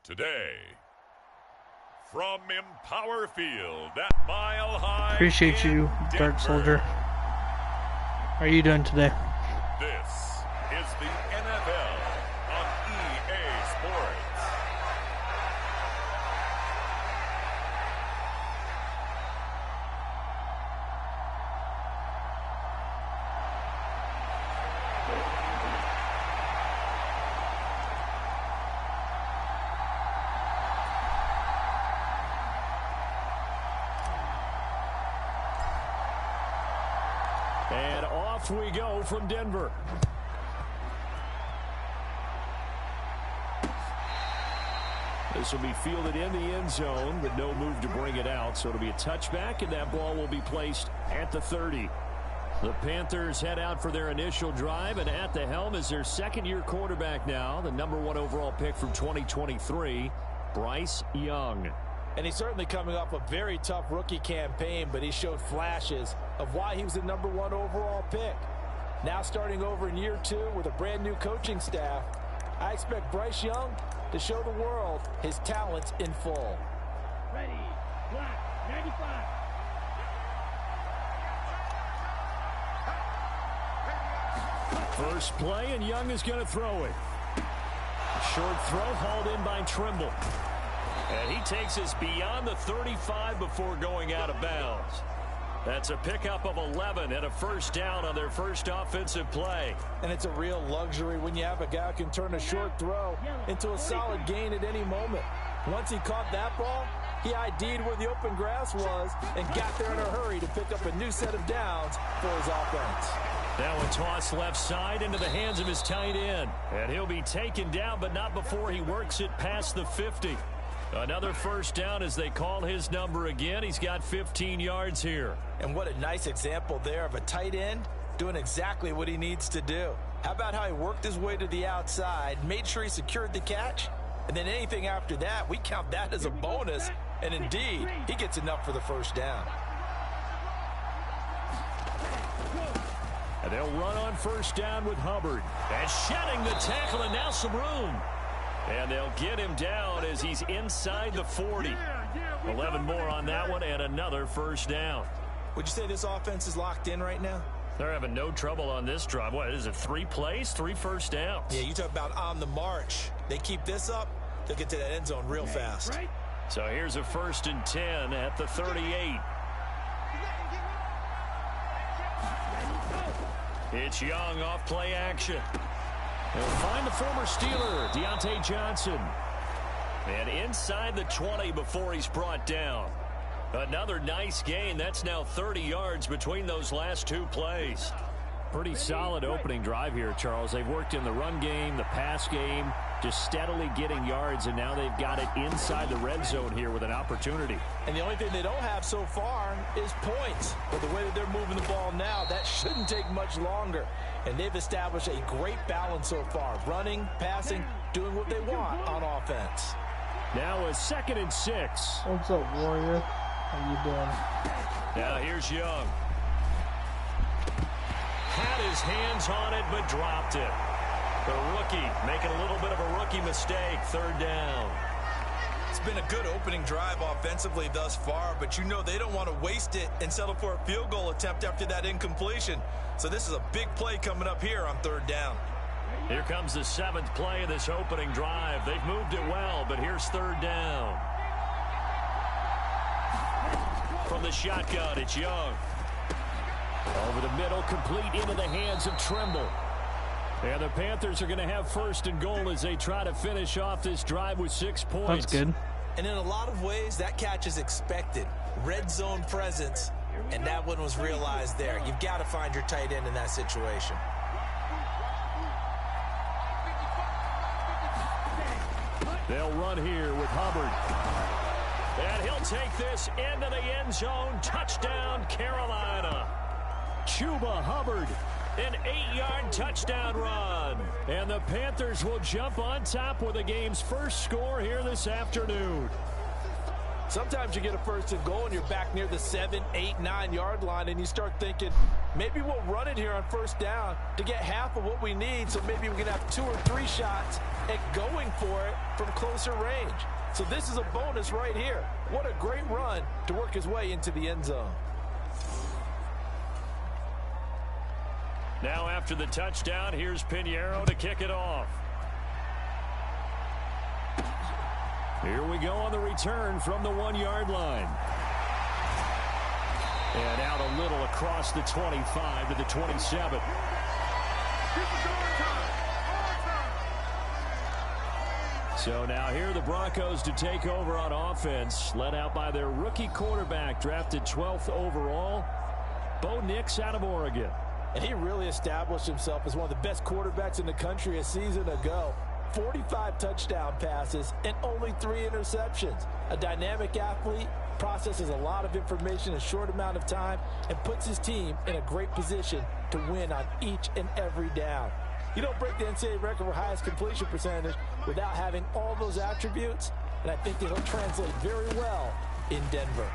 Today, from Empower Field at Mile High. Appreciate you, Dark Soldier. How are you doing today? This is the NFL on EA Sports. And off we go from Denver. This will be fielded in the end zone, but no move to bring it out. So it'll be a touchback, and that ball will be placed at the 30. The Panthers head out for their initial drive, and at the helm is their second-year quarterback now, the #1 overall pick from 2023, Bryce Young. And he's certainly coming off a very tough rookie campaign, but he showed flashes of why he was the #1 overall pick. Now starting over in year 2 with a brand new coaching staff, I expect Bryce Young to show the world his talents in full. Ready, black, 95. First play, and Young is going to throw it. Short throw hauled in by Trimble. And he takes us beyond the 35 before going out of bounds. That's a pickup of 11 and a first down on their first offensive play. And it's a real luxury when you have a guy who can turn a short throw into a solid gain at any moment. Once he caught that ball, he ID'd where the open grass was and got there in a hurry to pick up a new set of downs for his offense. Now a toss left side into the hands of his tight end. And he'll be taken down, but not before he works it past the 50. Another first down as they call his number again. He's got 15 yards here. And what a nice example there of a tight end doing exactly what he needs to do. How about how he worked his way to the outside, made sure he secured the catch, and then anything after that, we count that as a bonus. And indeed, he gets enough for the first down. And they'll run on first down with Hubbard. And shedding the tackle, and now some room. And they'll get him down as he's inside the 40. 11 more on that one and another first down. Would you say this offense is locked in right now? They're having no trouble on this drive. What is it, 3 plays, 3 first downs? Yeah, you talk about on the march. They keep this up, they'll get to that end zone real fast. So here's a 1st and 10 at the 38. It's Young off play action. They'll find the former Steeler, Deontay Johnson. And inside the 20 before he's brought down. Another nice gain. That's now 30 yards between those last 2 plays. Pretty solid opening drive here, Charles. They've worked in the run game, the pass game, just steadily getting yards, and now they've got it inside the red zone here with an opportunity. And the only thing they don't have so far is points. But the way that they're moving the ball now, that shouldn't take much longer. And they've established a great balance so far. Running, passing, doing what they want on offense. Now a 2nd and 6. What's up, Warrior? How you doing? Now here's Young. Had his hands on it, but dropped it. The rookie making a little bit of a rookie mistake. 3rd down. It's been a good opening drive offensively thus far, but you know they don't want to waste it and settle for a field goal attempt after that incompletion. So this is a big play coming up here on 3rd down. Here comes the 7th play of this opening drive. They've moved it well, but here's 3rd down. From the shotgun, it's Young. Over the middle, complete into the hands of Trimble. And the Panthers are going to have 1st and goal as they try to finish off this drive with 6 points. That's good. And in a lot of ways, that catch is expected. Red zone presence, and that one was realized there. You've got to find your tight end in that situation. They'll run here with Hubbard. And he'll take this into the end zone. Touchdown, Carolina. Chuba Hubbard, an 8-yard touchdown run. And the Panthers will jump on top with the game's first score here this afternoon. Sometimes you get a first and goal and you're back near the 7, 8, 9-yard line, and you start thinking, maybe we'll run it here on first down to get half of what we need, so maybe we can have 2 or 3 shots at going for it from closer range. So this is a bonus right here. What a great run to work his way into the end zone. Now after the touchdown, here's Pinheiro to kick it off. Here we go on the return from the 1-yard line. And out a little across the 25 to the 27. So now here are the Broncos to take over on offense, led out by their rookie quarterback, drafted 12th overall, Bo Nix out of Oregon. And he really established himself as one of the best quarterbacks in the country a season ago. 45 touchdown passes and only 3 interceptions. A dynamic athlete, processes a lot of information in a short amount of time, and puts his team in a great position to win on each and every down. You don't break the NCAA record for highest completion percentage without having all those attributes, and I think that he'll translate very well in Denver.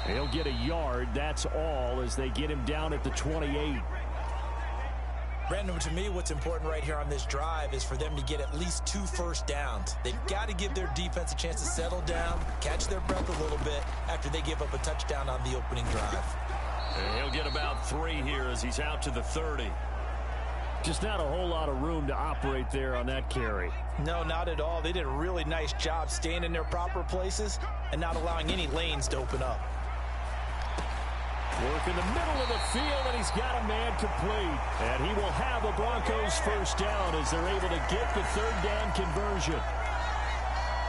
He'll get a yard, that's all, as they get him down at the 28. Brandon, to me, what's important right here on this drive is for them to get at least 2 first downs. They've got to give their defense a chance to settle down, catch their breath a little bit after they give up a touchdown on the opening drive. And he'll get about 3 here as he's out to the 30. Just not a whole lot of room to operate there on that carry. No, not at all. They did a really nice job staying in their proper places and not allowing any lanes to open up. Work in the middle of the field, and he's got a man complete. And he will have a Broncos first down as they're able to get the 3rd down conversion.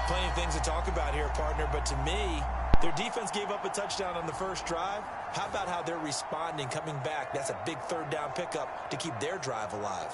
Plenty of things to talk about here, partner, but to me, their defense gave up a touchdown on the first drive. How about how they're responding, coming back? That's a big 3rd down pickup to keep their drive alive.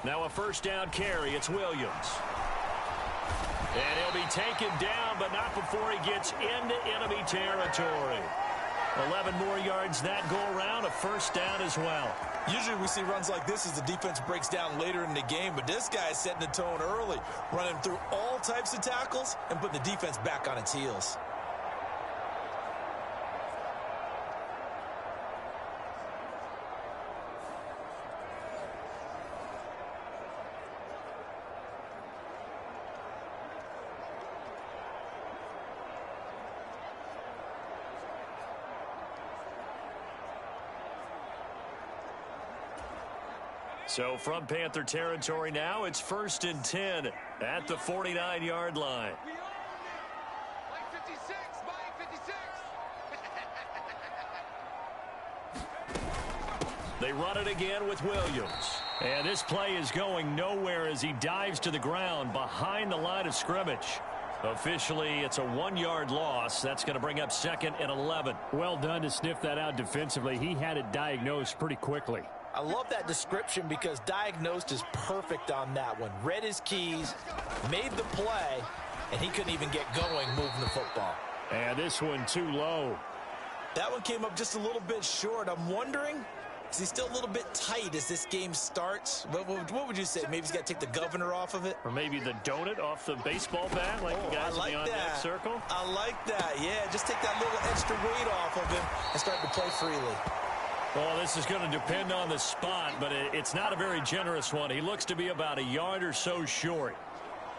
Now a first down carry. It's Williams. And he'll be taken down, but not before he gets into enemy territory. 11 more yards that go around, a first down as well. Usually we see runs like this as the defense breaks down later in the game, but this guy is setting the tone early, running through all types of tackles and putting the defense back on its heels. So from Panther territory now, it's 1st and 10 at the 49-yard line. Mike 56, Mike 56. They run it again with Williams. And this play is going nowhere as he dives to the ground behind the line of scrimmage. Officially, it's a 1-yard loss. That's going to bring up 2nd and 11. Well done to sniff that out defensively. He had it diagnosed pretty quickly. I love that description because diagnosed is perfect on that one. Read his keys, made the play, and he couldn't even get going moving the football. And this one too low. That one came up just a little bit short. I'm wondering, is he still a little bit tight as this game starts? What would you say? Maybe he's got to take the governor off of it? Or maybe the donut off the baseball bat like the guys in the on-deck circle? I like that. Yeah, just take that little extra weight off of him and start to play freely. Well, this is going to depend on the spot, but it's not a very generous one. He looks to be about a yard or so short.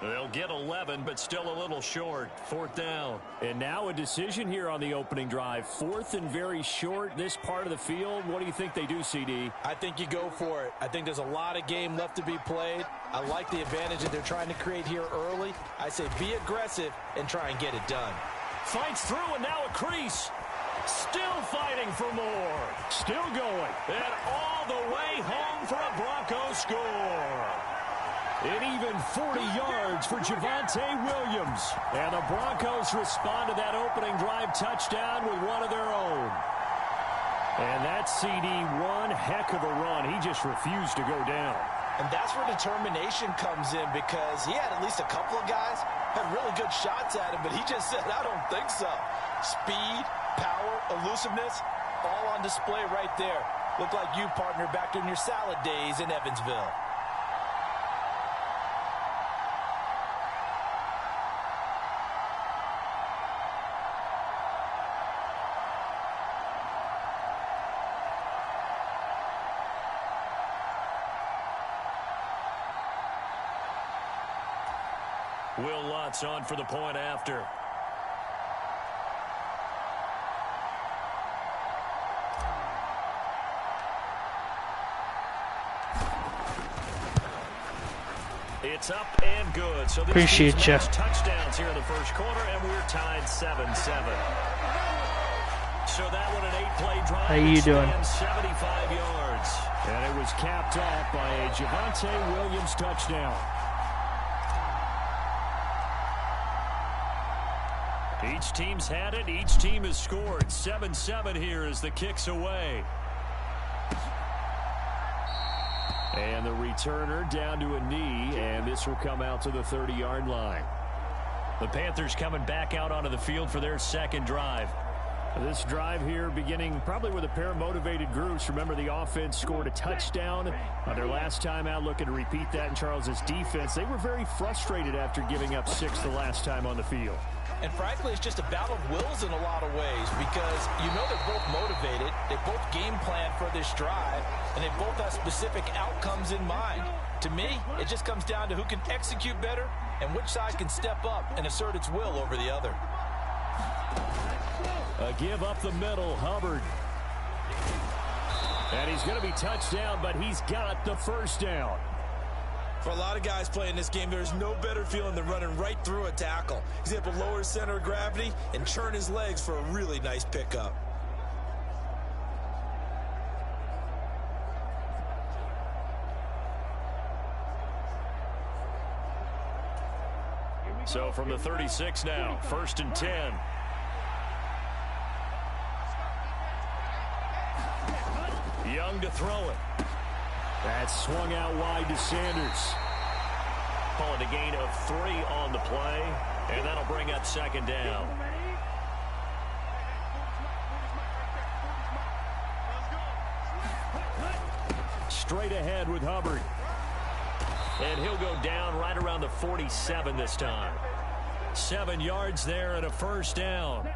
They'll get 11, but still a little short. 4th down. And now a decision here on the opening drive. 4th and very short, this part of the field. What do you think they do, CD? I think you go for it. I think there's a lot of game left to be played. I like the advantage that they're trying to create here early. I say be aggressive and try and get it done. Fights through, and now a crease. Still fighting for more. Still going. And all the way home for a Bronco score. An even 40 yards for Javonte Williams. And the Broncos respond to that opening drive touchdown with one of their own. And that CD, one heck of a run. He just refused to go down. And that's where determination comes in, because he had at least a couple of guys had really good shots at him, but he just said, I don't think so. Speed, power, elusiveness, all on display right there. Look like you, partner, back during your salad days in Evansville. Will Lutz on for the point after. It's up and good. So appreciate you. Touchdowns here in the first quarter, and we're tied 7-7. So that one, an 8-play drive. How you doing? 75 yards. And it was capped off by a Javonte Williams touchdown. Each team's had it. Each team has scored. 7-7 here as the kick's away. And the returner down to a knee, and this will come out to the 30-yard line. The Panthers coming back out onto the field for their second drive. This drive here beginning probably with a pair of motivated groups. Remember, the offense scored a touchdown on their last time out, looking to repeat that in Charles's defense. They were very frustrated after giving up 6 the last time on the field. And frankly, it's just a battle of wills in a lot of ways, because you know they're both motivated, they both game plan for this drive, and they both have specific outcomes in mind. To me, it just comes down to who can execute better and which side can step up and assert its will over the other. A give up the middle, Hubbard. And he's going to be touched down, but he's got the first down. For a lot of guys playing this game, there's no better feeling than running right through a tackle. He's able to lower his center of gravity and churn his legs for a really nice pickup. So from the 36 now, 1st and 10. Young to throw it. That's swung out wide to Sanders. Calling a gain of 3 on the play, and that'll bring up 2nd down. Straight ahead with Hubbard. And he'll go down right around the 47 this time. 7 yards there and a first down.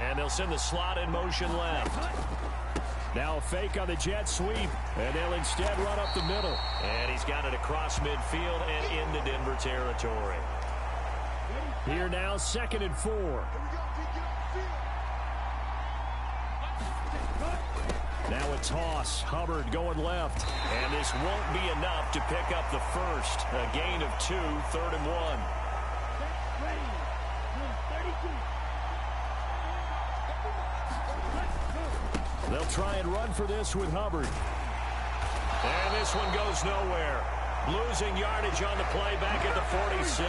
And they'll send the slot in motion left. Now a fake on the jet sweep, and they'll instead run up the middle. And he's got it across midfield and into Denver territory. Here now, 2nd and 4. Now a toss. Hubbard going left. And this won't be enough to pick up the first. A gain of 2, 3rd and 1. They'll try and run for this with Hubbard. And this one goes nowhere. Losing yardage on the play back at the 46.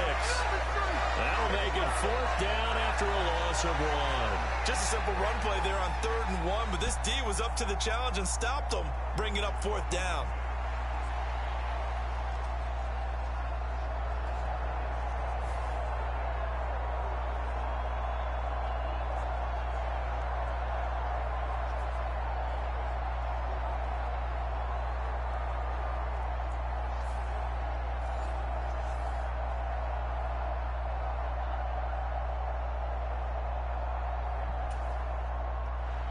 That'll make it 4th down after a loss of 1. Just a simple run play there on 3rd and 1, but this D was up to the challenge and stopped them, bringing up 4th down.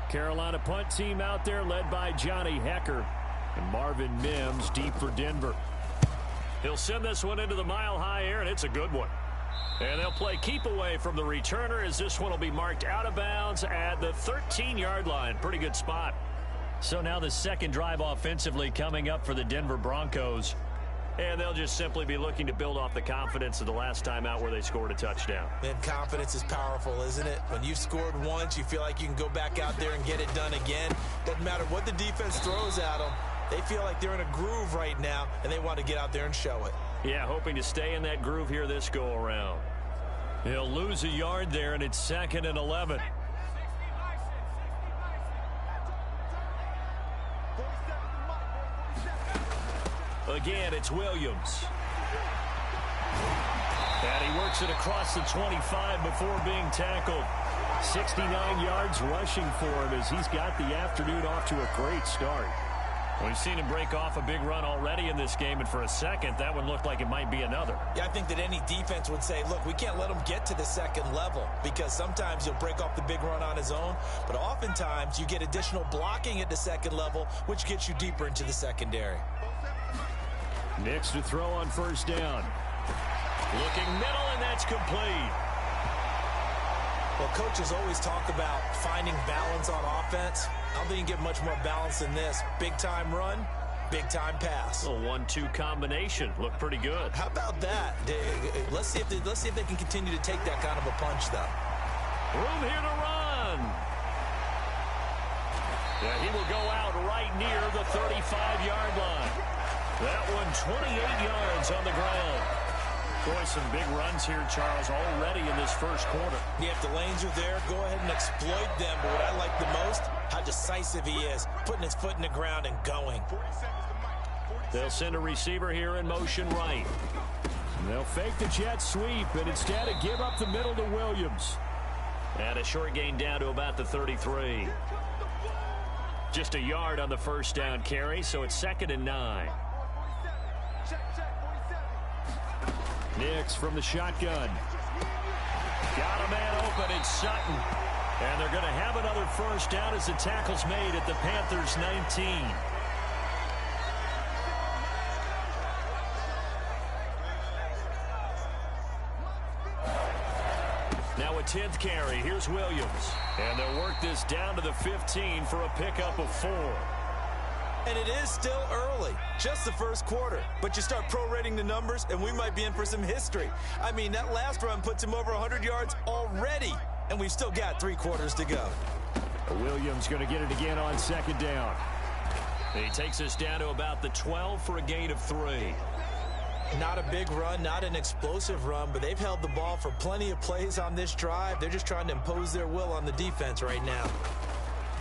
Carolina punt team out there led by Johnny Hecker. And Marvin Mims deep for Denver. He'll send this one into the mile-high air, and it's a good one. And they'll play keep away from the returner as this one will be marked out of bounds at the 13-yard line. Pretty good spot. So now the second drive offensively coming up for the Denver Broncos. And they'll just simply be looking to build off the confidence of the last time out where they scored a touchdown. And confidence is powerful, isn't it? When you've scored once, you feel like you can go back out there and get it done again. Doesn't matter what the defense throws at them. They feel like they're in a groove right now, and they want to get out there and show it. Yeah, hoping to stay in that groove here this go-around. He'll lose a yard there, and it's 2nd and 11. Again, it's Williams. And he works it across the 25 before being tackled. 69 yards rushing for him as he's got the afternoon off to a great start. We've seen him break off a big run already in this game, and for a second, that one looked like it might be another. Yeah, I think that any defense would say, look, we can't let him get to the second level because sometimes he'll break off the big run on his own, but oftentimes you get additional blocking at the second level, which gets you deeper into the secondary. Next to throw on first down. Looking middle, and that's complete. Well, coaches always talk about finding balance on offense. I don't think you can get much more balance than this. Big-time run, big-time pass. A 1-2 combination. Looked pretty good. How about that? Let's see if they can continue to take that kind of a punch, though. Room here to run. Yeah, he will go out right near the 35-yard line. That one 28 yards on the ground. Boy, some big runs here, Charles, already in this first quarter. Yeah, if the lanes are there, go ahead and exploit them. But what I like the most, how decisive he is, putting his foot in the ground and going. They'll send a receiver here in motion right. They'll fake the jet sweep, and instead of give up the middle to Williams. And a short gain down to about the 33. Just a yard on the first down carry, so it's 2nd and 9. Nix from the shotgun. Got a man open. It's Sutton. And they're going to have another first down as the tackle's made at the Panthers' 19. Now a 10th carry. Here's Williams. And they'll work this down to the 15 for a pickup of 4. And it is still early, just the first quarter. But you start prorating the numbers, and we might be in for some history. I mean, that last run puts him over 100 yards already, and we've still got 3 quarters to go. Williams going to get it again on 2nd down. He takes us down to about the 12 for a gain of 3. Not a big run, not an explosive run, but they've held the ball for plenty of plays on this drive. They're just trying to impose their will on the defense right now.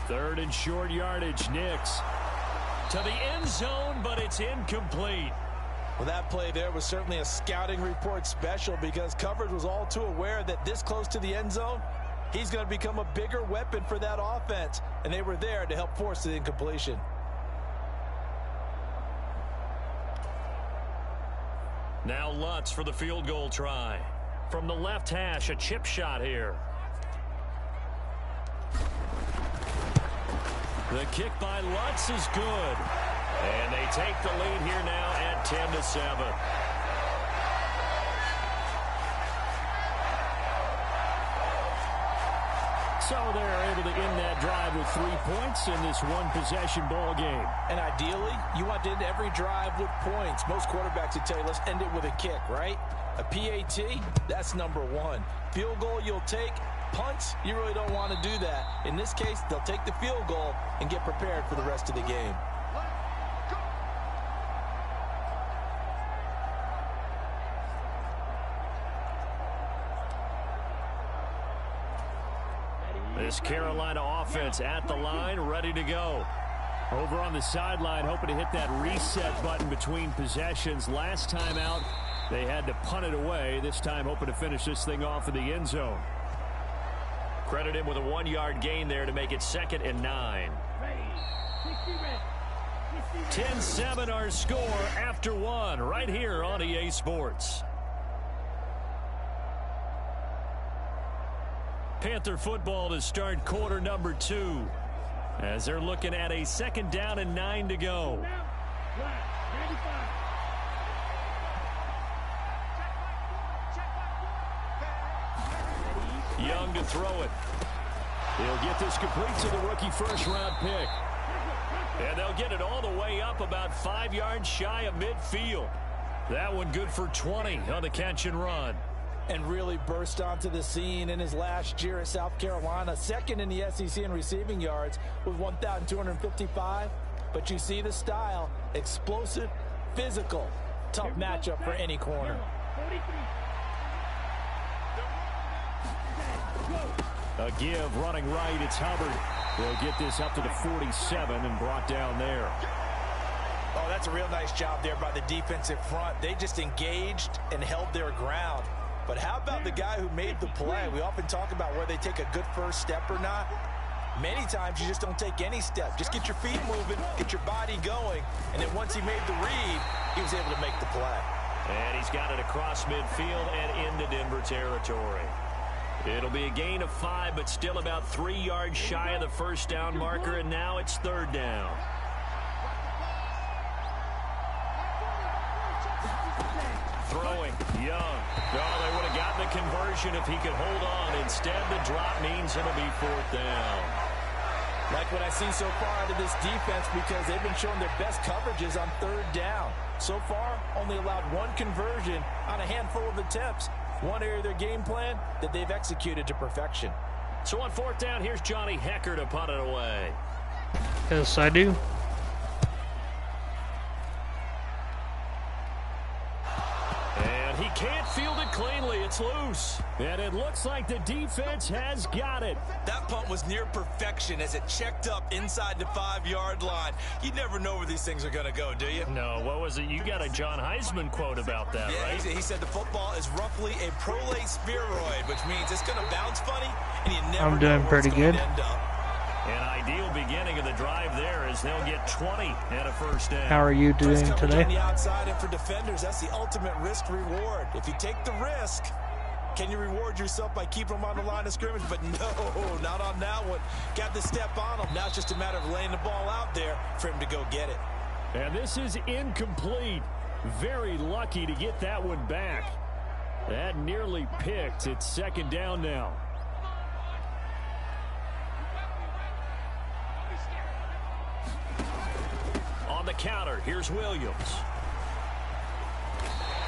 3rd and short yardage, Nix. To the end zone, but it's incomplete. Well, that play there was certainly a scouting report special because coverage was all too aware that this close to the end zone, he's going to become a bigger weapon for that offense, and they were there to help force the incompletion. Now Lutz for the field goal try. From the left hash, a chip shot here. The kick by Lutz is good. And they take the lead here now at 10-7. So they're able to end that drive with 3 points in this one-possession ball game. And ideally, you want to end every drive with points. Most quarterbacks would tell you, let's end it with a kick, right? A PAT, that's number 1. Field goal you'll take. Punts, you really don't want to do that. In this case, they'll take the field goal and get prepared for the rest of the game. This Carolina offense at the line, ready to go. Over on the sideline, hoping to hit that reset button between possessions. Last time out, they had to punt it away. This time, hoping to finish this thing off in the end zone. Credit him with a 1-yard gain there to make it 2nd and 9. 10-7 our score after 1 right here on EA Sports. Panther football to start quarter number 2 as they're looking at a 2nd down and 9 to go. Young to throw it. He'll get this complete to the rookie first-round pick. And they'll get it all the way up about 5 yards shy of midfield. That one good for 20 on the catch and run. And really burst onto the scene in his last year at South Carolina. Second in the SEC in receiving yards with 1,255. But you see the style. Explosive, physical. Tough matchup for any corner. A give running right. It's Hubbard. They'll get this up to the 47 and brought down there. Oh, that's a real nice job there by the defensive front. They just engaged and held their ground. But how about the guy who made the play? We often talk about whether they take a good first step or not. Many times you just don't take any step. Just get your feet moving, get your body going, and then once he made the read, he was able to make the play. And he's got it across midfield and into Denver territory. It'll be a gain of 5, but still about 3 yards shy of the first down marker, and now it's third down. Throwing, Young. Oh, they would have gotten the conversion if he could hold on. Instead, the drop means it'll be fourth down. Like what I've seen so far out of this defense, because they've been showing their best coverages on third down. So far, only allowed 1 conversion on a handful of attempts. One area of their game plan that they've executed to perfection. So on fourth down, here's Johnny Hecker to punt it away. Yes, I do. He can't field it cleanly. It's loose. And it looks like the defense has got it. That punt was near perfection as it checked up inside the 5-yard line. You never know where these things are going to go, do you? No, what was it? You got a John Heisman quote about that, yeah, right? He said the football is roughly a prolate spheroid, which means it's going to bounce funny, and you never I'm doing know pretty good. End up. An ideal beginning of the drive there as they'll get 20 and a first down. How are you doing today? On the outside, and for defenders, that's the ultimate risk reward. If you take the risk, can you reward yourself by keeping them on the line of scrimmage? But no, not on that one. Got to step on them. Now it's just a matter of laying the ball out there for him to go get it. And this is incomplete. Very lucky to get that one back. That nearly picked. It's second down now. On the counter, here's Williams.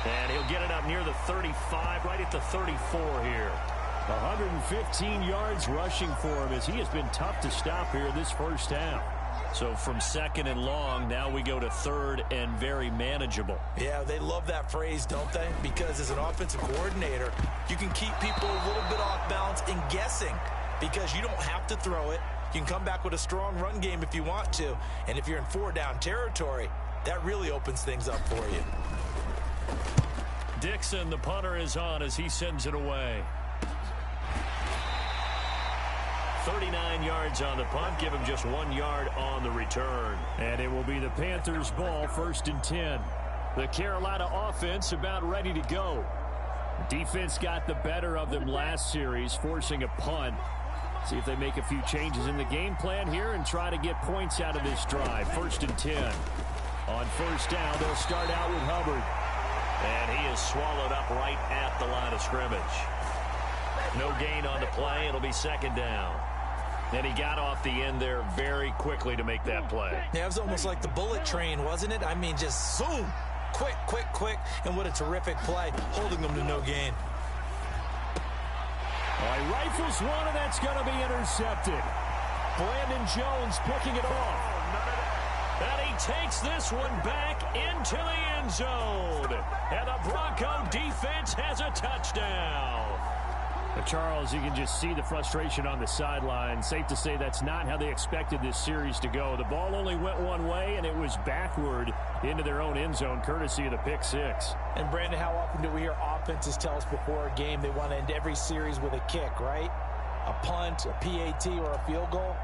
And he'll get it up near the 35, right at the 34 here. 115 yards rushing for him as he has been tough to stop here this first half. So from second and long, now we go to third and very manageable. Yeah, they love that phrase, don't they? Because as an offensive coordinator, you can keep people a little bit off balance and guessing because you don't have to throw it. You can come back with a strong run game if you want to. And if you're in 4-down territory, that really opens things up for you. Dixon, the punter, is on as he sends it away. 39 yards on the punt. Give him just 1 yard on the return. And it will be the Panthers' ball, 1st and 10. The Carolina offense about ready to go. Defense got the better of them last series, forcing a punt. See if they make a few changes in the game plan here and try to get points out of this drive. 1st and 10. On first down, they'll start out with Hubbard. And he is swallowed up right at the line of scrimmage. No gain on the play. It'll be second down. And he got off the end there very quickly to make that play. Yeah, it was almost like the bullet train, wasn't it? I mean, just zoom. Quick, quick, quick. And what a terrific play, holding them to no gain. All right, rifles one, and that's going to be intercepted. Brandon Jones picking it off. And he takes this one back into the end zone. And the Bronco defense has a touchdown. Charles, you can just see the frustration on the sideline. Safe to say that's not how they expected this series to go. The ball only went one way, and it was backward into their own end zone, courtesy of the pick six. And, Brandon, how often do we hear offenses tell us before a game they want to end every series with a kick, right? A punt, a PAT, or a field goal.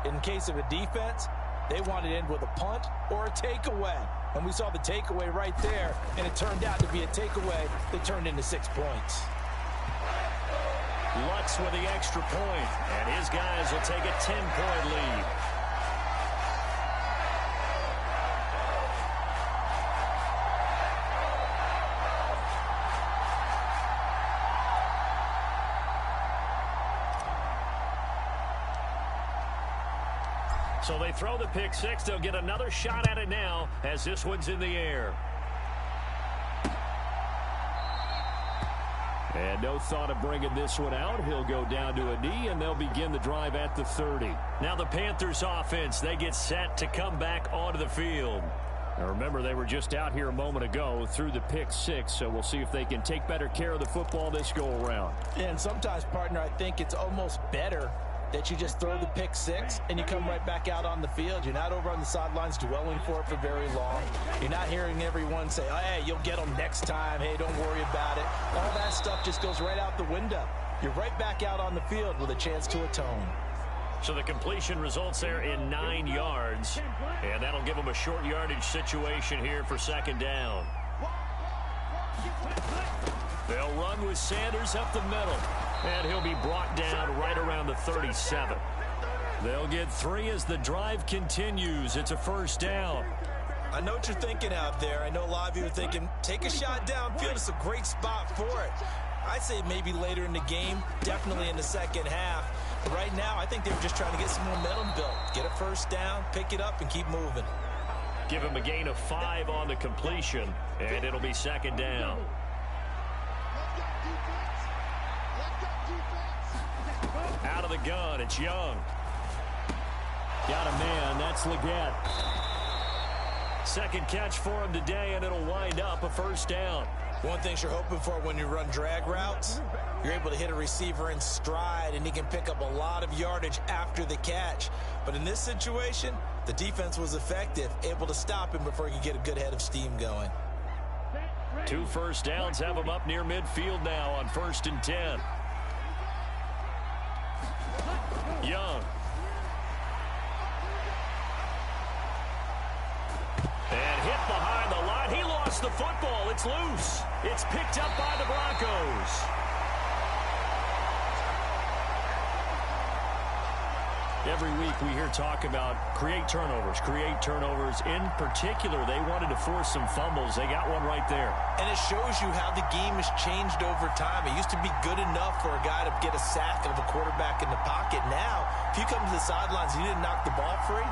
In case of a defense, they want to end with a punt or a takeaway. And we saw the takeaway right there, and it turned out to be a takeaway that turned into 6 points. Lutz with the extra point, and his guys will take a 10-point lead. So they throw the pick six. They'll get another shot at it now as this one's in the air. And no thought of bringing this one out. He'll go down to a knee, and they'll begin the drive at the 30. Now the Panthers offense, they get set to come back onto the field. Now remember, they were just out here a moment ago through the pick 6, so we'll see if they can take better care of the football this go-around. And sometimes, partner, I think it's almost better that you just throw the pick 6 and you come right back out on the field. You're not over on the sidelines dwelling for it for very long. You're not hearing everyone say, oh, hey, you'll get them next time. Hey, don't worry about it. All that stuff just goes right out the window. You're right back out on the field with a chance to atone. So the completion results there in 9 yards, and that'll give them a short yardage situation here for second down. They'll run with Sanders up the middle, and he'll be brought down right around the 37. They'll get 3 as the drive continues. It's a first down. I know what you're thinking out there. I know a lot of you are thinking, take a shot downfield. It's a great spot for it. I'd say maybe later in the game, definitely in the second half. But right now, I think they were just trying to get some momentum built. Get a first down, pick it up, and keep moving. Give him a gain of 5 on the completion, and it'll be second down. Out of the gun, it's Young. Got a man, that's Leggett. Second catch for him today, and it'll wind up a first down. One thing you're hoping for when you run drag routes, you're able to hit a receiver in stride, and he can pick up a lot of yardage after the catch. But in this situation, the defense was effective, able to stop him before he could get a good head of steam going. 2 first downs have him up near midfield now on 1st and 10. Young. And hit behind the line. He lost the football. It's loose. It's picked up by the Broncos. Every week we hear talk about create turnovers. In particular, they wanted to force some fumbles. They got one right there. And it shows you how the game has changed over time. It used to be good enough for a guy to get a sack of a quarterback in the pocket. Now, if you come to the sidelines and you didn't knock the ball free,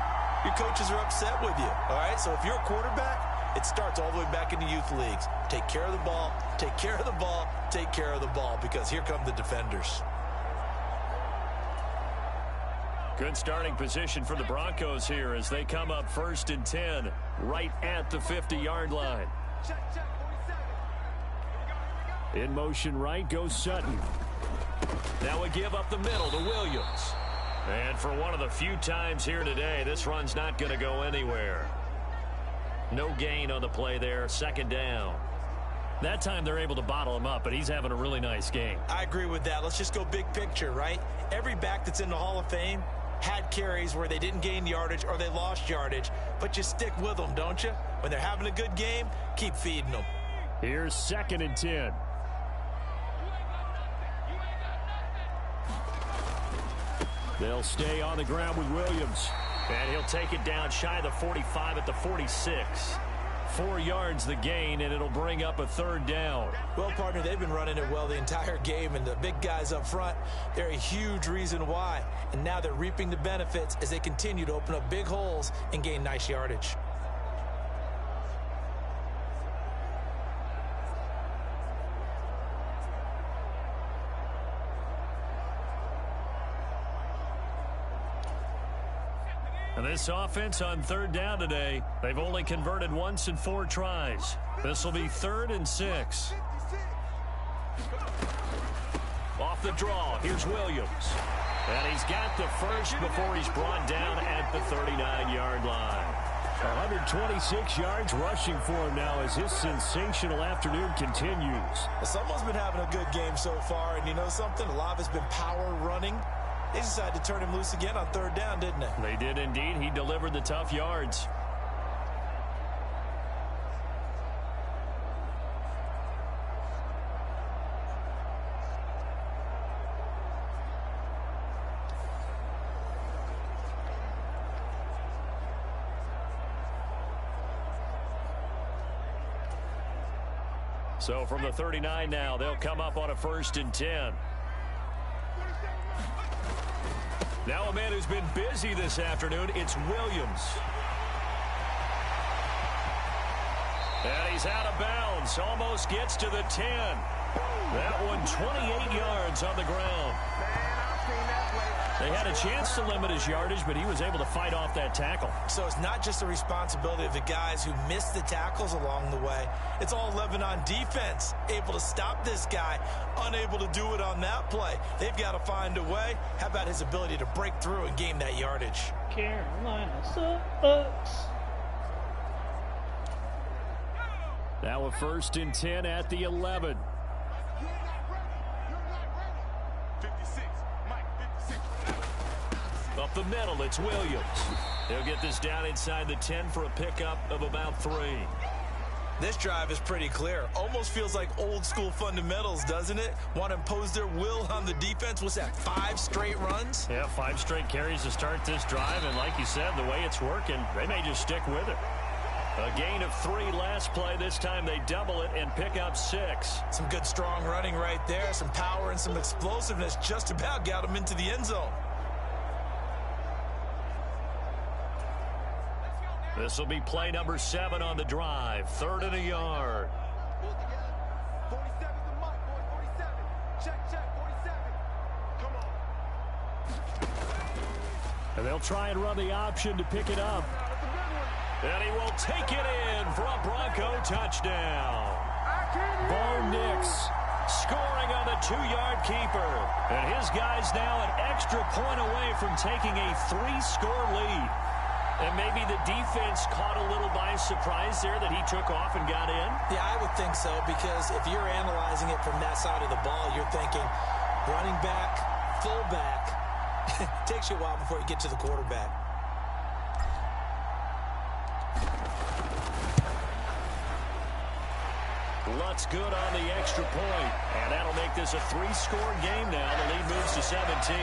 your coaches are upset with you. All right, so if you're a quarterback, it starts all the way back in the youth leagues. Take care of the ball, take care of the ball, take care of the ball, because here come the defenders. Good starting position for the Broncos here as they come up 1st and 10 right at the 50-yard line. In motion right goes Sutton. Now we give up the middle to Williams. And for one of the few times here today, this run's not going to go anywhere. No gain on the play there, second down. That time they're able to bottle him up, but he's having a really nice game. I agree with that. Let's just go big picture, right? Every back that's in the Hall of Fame had carries where they didn't gain yardage or they lost yardage, but you stick with them, don't you? When they're having a good game, keep feeding them. Here's 2nd and 10. They'll stay on the ground with Williams. And he'll take it down shy of the 45 at the 46. 4 yards the gain, and it'll bring up a 3rd down. Well, partner, they've been running it well the entire game, and the big guys up front, they're a huge reason why. And now they're reaping the benefits as they continue to open up big holes and gain nice yardage. And this offense on 3rd down today, they've only converted once in 4 tries. This will be 3rd and 6. Off the draw, here's Williams. And he's got the first before he's brought down at the 39-yard line. 126 yards rushing for him now as his sensational afternoon continues. Well, someone's been having a good game so far, and you know something? A lot of it's been power running. They decided to turn him loose again on 3rd down, didn't they? They did indeed. He delivered the tough yards. So from the 39 now, they'll come up on a 1st and 10. Now a man who's been busy this afternoon, it's Williams. And he's out of bounds. Almost gets to the 10. That one 28 yards on the ground. They had a chance to limit his yardage, but he was able to fight off that tackle. So it's not just the responsibility of the guys who missed the tackles along the way. It's all Lebanon defense, able to stop this guy, unable to do it on that play. They've got to find a way. How about his ability to break through and gain that yardage? Carolina sucks. Now a 1st and 10 at the 11. Up the middle, it's Williams. He'll get this down inside the 10 for a pickup of about 3. This drive is pretty clear. Almost feels like old school fundamentals, doesn't it? Want to impose their will on the defense. What's that, 5 straight runs? Yeah, 5 straight carries to start this drive. And like you said, the way it's working, they may just stick with it. A gain of 3 last play. This time they double it and pick up 6. Some good strong running right there. Some power and some explosiveness. Just about got them into the end zone. This will be play number 7 on the drive. 3rd and a yard. 47's the mark, boy. 47. Check, 47. Come on. And they'll try and run the option to pick it up. And he will take it in for a Bronco touchdown. Bo Nix Scoring on the 2-yard keeper. And his guys now an extra point away from taking a 3-score lead. And maybe the defense caught a little by surprise there that he took off and got in? Yeah, I would think so, because if you're analyzing it from that side of the ball, you're thinking running back, fullback. It takes you a while before you get to the quarterback. Lutz good on the extra point. And that'll make this a 3-score game now. The lead moves to 17.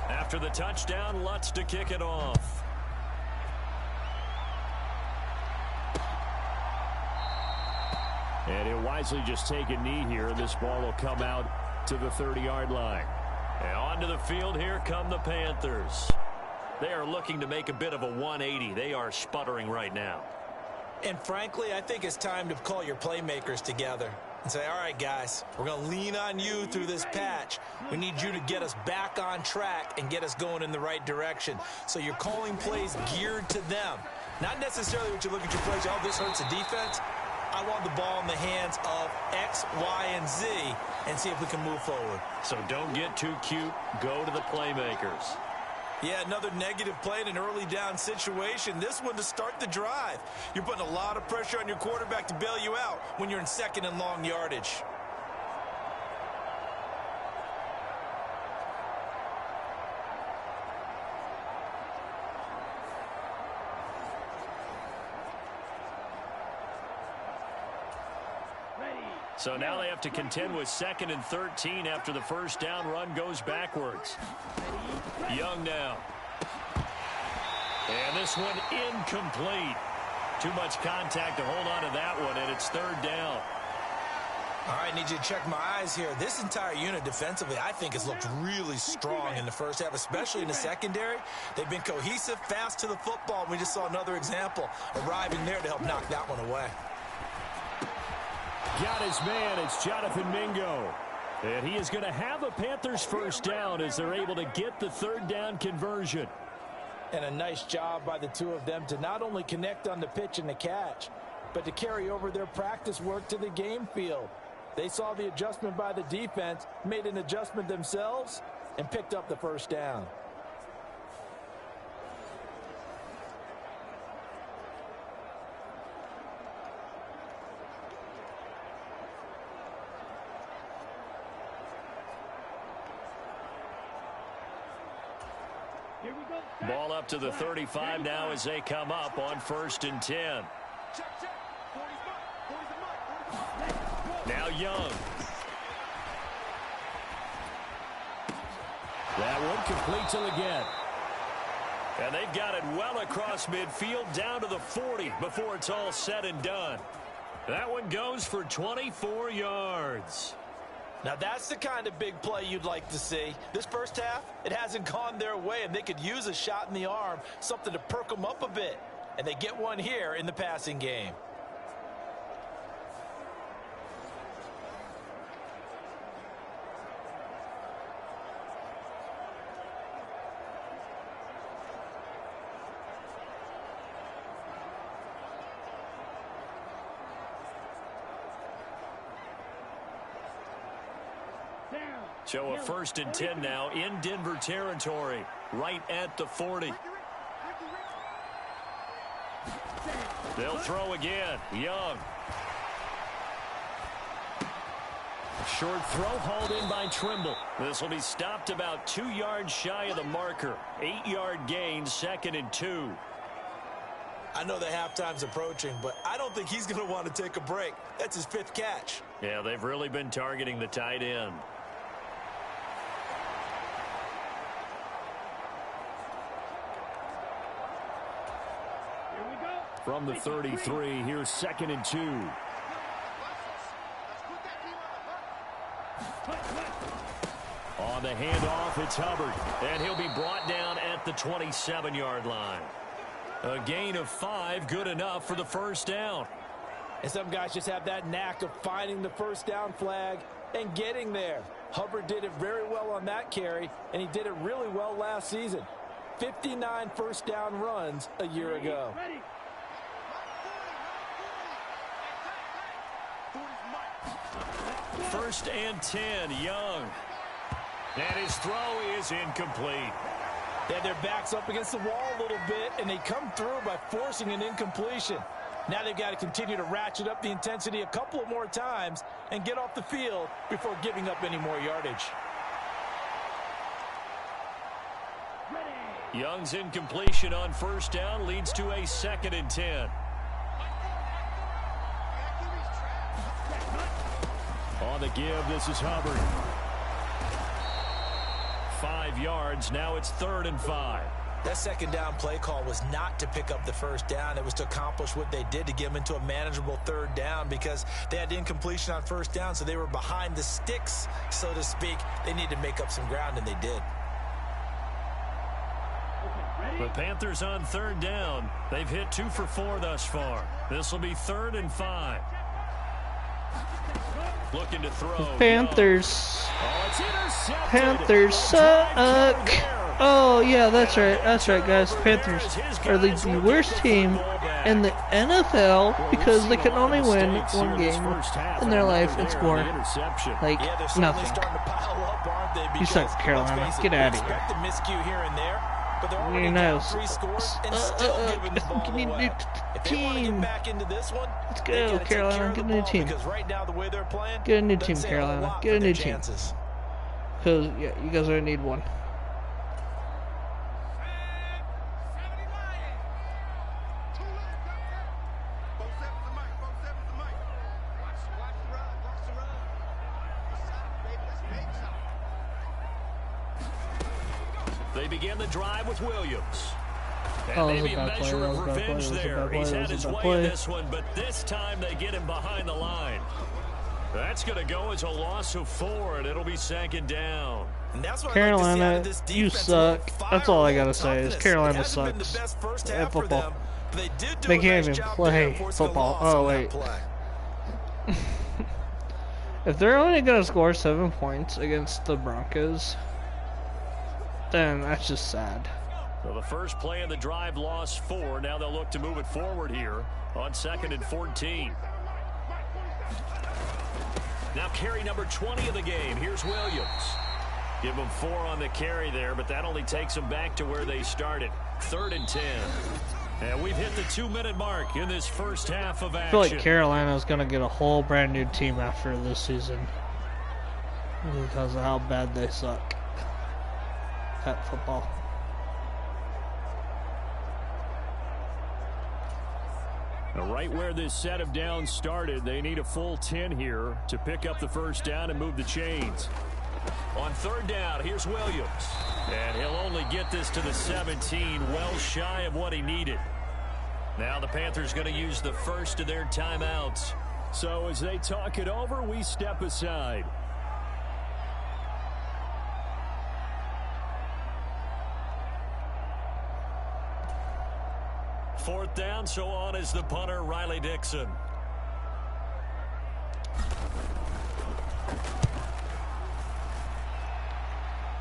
After the touchdown, Lutz to kick it off. And he'll wisely just take a knee here. This ball will come out to the 30-yard line. And onto the field, here come the Panthers. They are looking to make a bit of a 180. They are sputtering right now. And frankly, I think it's time to call your playmakers together and say, all right, guys, we're going to lean on you through this patch. We need you to get us back on track and get us going in the right direction. So you're calling plays geared to them. Not necessarily what you look at your plays, oh, this hurts the defense. I want the ball in the hands of X, Y, and Z and see if we can move forward. So don't get too cute. Go to the playmakers. Yeah, another negative play in an early down situation. This one to start the drive. You're putting a lot of pressure on your quarterback to bail you out when you're in 2nd and long yardage. So now they have to contend with 2nd and 13 after the first down run goes backwards. Young now. And this one incomplete. Too much contact to hold on to that one, and it's 3rd down. All right, need you to check my eyes here. This entire unit defensively, I think, has looked really strong in the first half, especially in the secondary. They've been cohesive, fast to the football. We just saw another example arriving there to help knock that one away. Got his man. It's Jonathan Mingo. And he is going to have a Panthers first down as they're able to get the 3rd down conversion. And a nice job by the two of them to not only connect on the pitch and the catch, but to carry over their practice work to the game field. They saw the adjustment by the defense, made an adjustment themselves, and picked up the first down. Ball up to the 35 now as they come up on 1st and 10. Now Young. That one completes him again. And they've got it well across midfield down to the 40 before it's all said and done. That one goes for 24 yards. Now that's the kind of big play you'd like to see. This first half, it hasn't gone their way, and they could use a shot in the arm, something to perk them up a bit. And they get one here in the passing game. So a 1st and 10 now in Denver territory, right at the 40. They'll throw again. Young. A short throw hauled in by Trimble. This will be stopped about 2 yards shy of the marker. 8-yard gain, 2nd and 2. I know the halftime's approaching, but I don't think he's going to want to take a break. That's his 5th catch. Yeah, they've really been targeting the tight end. From the 33, here's 2nd and 2. On the handoff, it's Hubbard. And he'll be brought down at the 27-yard line. A gain of 5, good enough for the first down. And some guys just have that knack of finding the first down flag and getting there. Hubbard did it very well on that carry, and he did it really well last season. 59 first down runs a year ago. First and 10, Young. And his throw is incomplete. They had their backs up against the wall a little bit, and they come through by forcing an incompletion. Now they've got to continue to ratchet up the intensity a couple of more times and get off the field before giving up any more yardage. Young's incompletion on first down leads to a 2nd and 10. On the give, this is Hubbard. 5 yards, now it's 3rd and 5. That second down play call was not to pick up the first down. It was to accomplish what they did to get them into a manageable 3rd down because they had incompletion on first down, so they were behind the sticks, so to speak. They needed to make up some ground, and they did. The Panthers on 3rd down. They've hit 2 for 4 thus far. This will be 3rd and 5. Looking to throw. Panthers. Oh, Panthers suck. Oh, yeah, that's right. That's right, guys. Panthers are the worst team in the NFL because they can only win one game in their life and score like nothing. You suck, Carolina. Get out of here. You're nice. Get a new team. Let's go, Carolina. Get a new team. Get a new team, Carolina. Get a new team. Because, yeah, you guys already need one. They begin the drive with Williams. And Oh, maybe a that was a measure bad of play. revenge That was a there. bad play. He's That had was his a bad way play. in this one, but this time they get him behind the line. That's going to go as a loss of 4, and it'll be 2nd down. Carolina, you suck. That's all I gotta say is Carolina sucks at football. They can't even play football. Oh, wait. If they're only gonna score 7 points against the Broncos, then that's just sad. So the first play of the drive lost 4. Now they'll look to move it forward here on 2nd and 14. Now carry number 20 of the game. Here's Williams. Give them 4 on the carry there, but that only takes them back to where they started. 3rd and 10. And we've hit the 2-minute mark in this first half of action. I feel like Carolina's gonna get a whole brand new team after this season because of how bad they suck at football. Now, right where this set of downs started, they need a full 10 here to pick up the first down and move the chains. On 3rd down, here's Williams. And he'll only get this to the 17, well shy of what he needed. Now the Panthers going to use the first of their timeouts. So as they talk it over, we step aside. Fourth down, so on is the punter, Riley Dixon.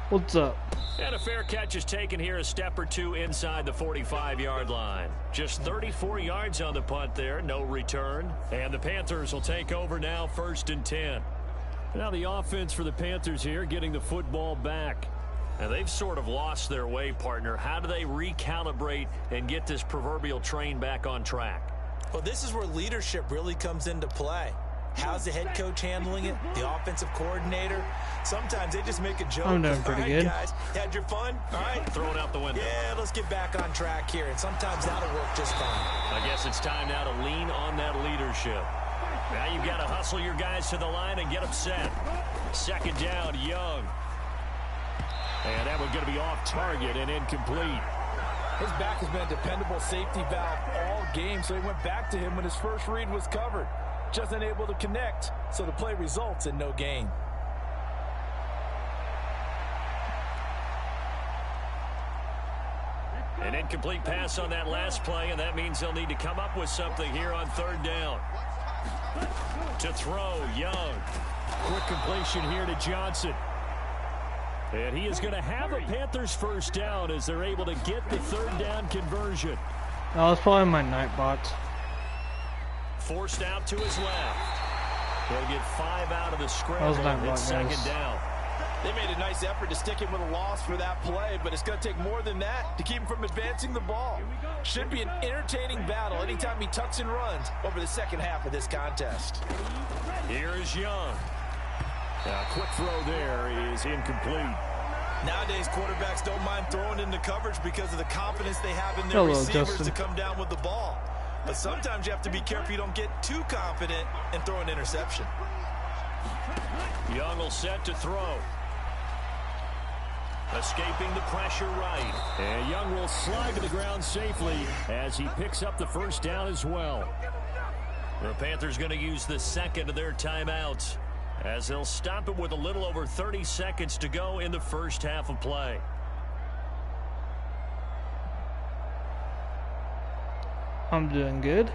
What's up? And a fair catch is taken here, a step or two inside the 45-yard line. Just 34 yards on the punt there, no return. And the Panthers will take over now, 1st and 10. Now the offense for the Panthers here, getting the football back. Now they've sort of lost their way, partner. How do they recalibrate and get this proverbial train back on track? Well, this is where leadership really comes into play. How's the head coach handling it? The offensive coordinator? Sometimes they just make a joke. I'm doing pretty good. Guys, had your fun? All right. Throw it out the window. Yeah, let's get back on track here. And sometimes that'll work just fine. I guess it's time now to lean on that leadership. Now you've got to hustle your guys to the line and get them set. 2nd down, Young. And that one's going to be off target and incomplete. His back has been a dependable safety valve all game, so he went back to him when his first read was covered. Just unable to connect, so the play results in no gain. An incomplete pass on that last play, and that means they'll need to come up with something here on 3rd down. To throw, Young. Quick completion here to Johnson. And he is going to have a Panthers 1st down as they're able to get the 3rd down conversion. That was probably my Nightbots. Forced out to his left. He'll get 5 out of the scramble. It's 2nd down. They made a nice effort to stick him with a loss for that play, but it's going to take more than that to keep him from advancing the ball. Should be an entertaining battle anytime he tucks and runs over the second half of this contest. Here is Young. A quick throw there is incomplete. Nowadays, quarterbacks don't mind throwing into coverage because of the confidence they have in their receivers to come down with the ball. But sometimes you have to be careful you don't get too confident and throw an interception. Young will set to throw. Escaping the pressure right. And Young will slide to the ground safely as he picks up the 1st down as well. The Panthers going to use the 2nd of their timeouts as they'll stop it with a little over 30 seconds to go in the 1st half of play. I'm doing good.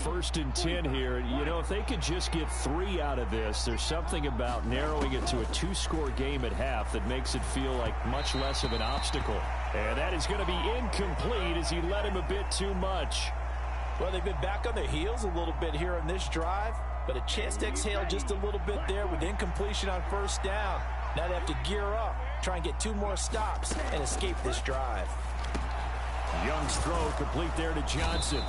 1st and 10 here. You know, if they could just get 3 out of this, there's something about narrowing it to a 2-score game at half that makes it feel like much less of an obstacle. And that is going to be incomplete as he led him a bit too much. Well, they've been back on their heels a little bit here on this drive, but a chance to exhale just a little bit there with incompletion on 1st down. Now they have to gear up, try and get 2 more stops and escape this drive. Young's throw complete there to Johnson.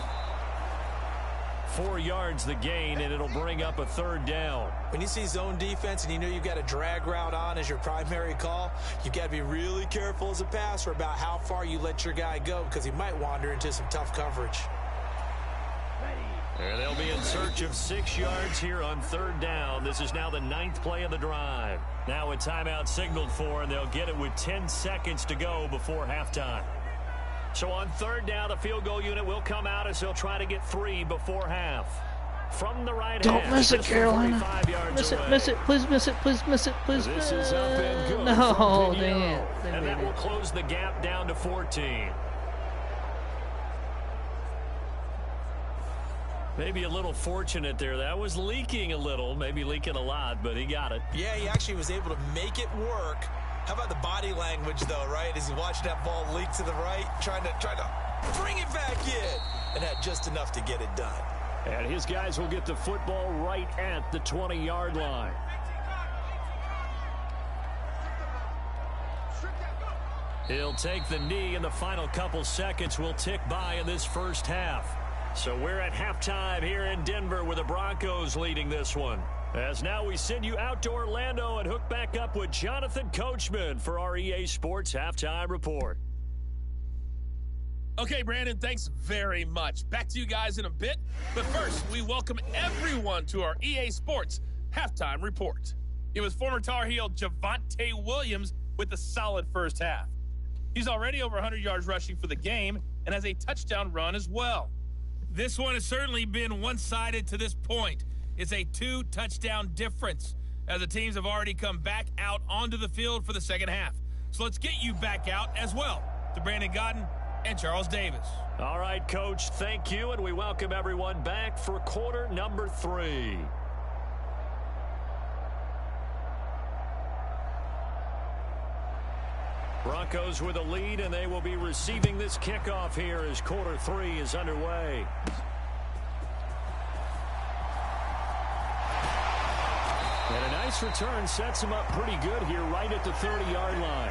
4 yards the gain, and it'll bring up a 3rd down. When you see zone defense and you know you've got a drag route on as your primary call, you've got to be really careful as a passer about how far you let your guy go because he might wander into some tough coverage. And they'll be in search of 6 yards here on 3rd down. This is now the 9th play of the drive. Now a timeout signaled for, and they'll get it with 10 seconds to go before halftime. So on 3rd down, the field goal unit will come out as they'll try to get 3 before half. From the right Don't half, miss it, Carolina. Miss it, please miss it, please miss it, please. This is up and good. No, dang it. And that will close the gap down to 14. Maybe a little fortunate there. That was leaking a little, maybe leaking a lot, but he got it. Yeah, he actually was able to make it work. How about the body language, though, right? As he watched that ball leak to the right, trying to bring it back in, and had just enough to get it done. And his guys will get the football right at the 20-yard line. He'll take the knee, and the final couple seconds will tick by in this 1st half. So we're at halftime here in Denver with the Broncos leading this one. As now we send you out to Orlando and hook back up with Jonathan Coachman for our EA Sports Halftime Report. Okay, Brandon, thanks very much. Back to you guys in a bit. But first, we welcome everyone to our EA Sports Halftime Report. It was former Tar Heel Javonte Williams with a solid 1st half. He's already over 100 yards rushing for the game and has a touchdown run as well. This one has certainly been one-sided to this point. It's a 2-touchdown difference as the teams have already come back out onto the field for the second half. So let's get you back out as well to Brandon Godden and Charles Davis. All right, Coach, thank you, and we welcome everyone back for quarter number 3. Broncos with a lead, and they will be receiving this kickoff here as quarter 3 is underway. And a nice return sets him up pretty good here right at the 30-yard line.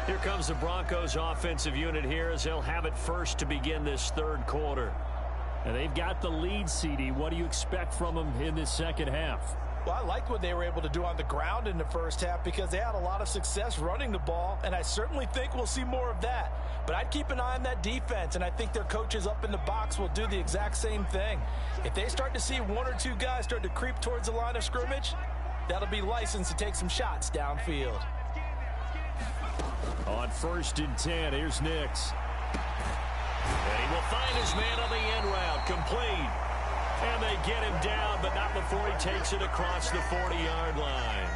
Here comes the Broncos offensive unit here as they'll have it first to begin this third quarter. And they've got the lead, CD. What do you expect from them in this second half? Well, I liked what they were able to do on the ground in the first half because they had a lot of success running the ball, and I certainly think we'll see more of that. But I'd keep an eye on that defense, and I think their coaches up in the box will do the exact same thing. If they start to see 1 or 2 guys start to creep towards the line of scrimmage, that'll be licensed to take some shots downfield. On 1st and 10, here's Nix. And he will find his man on the end route, complete. And they get him down, but not before he takes it across the 40-yard line.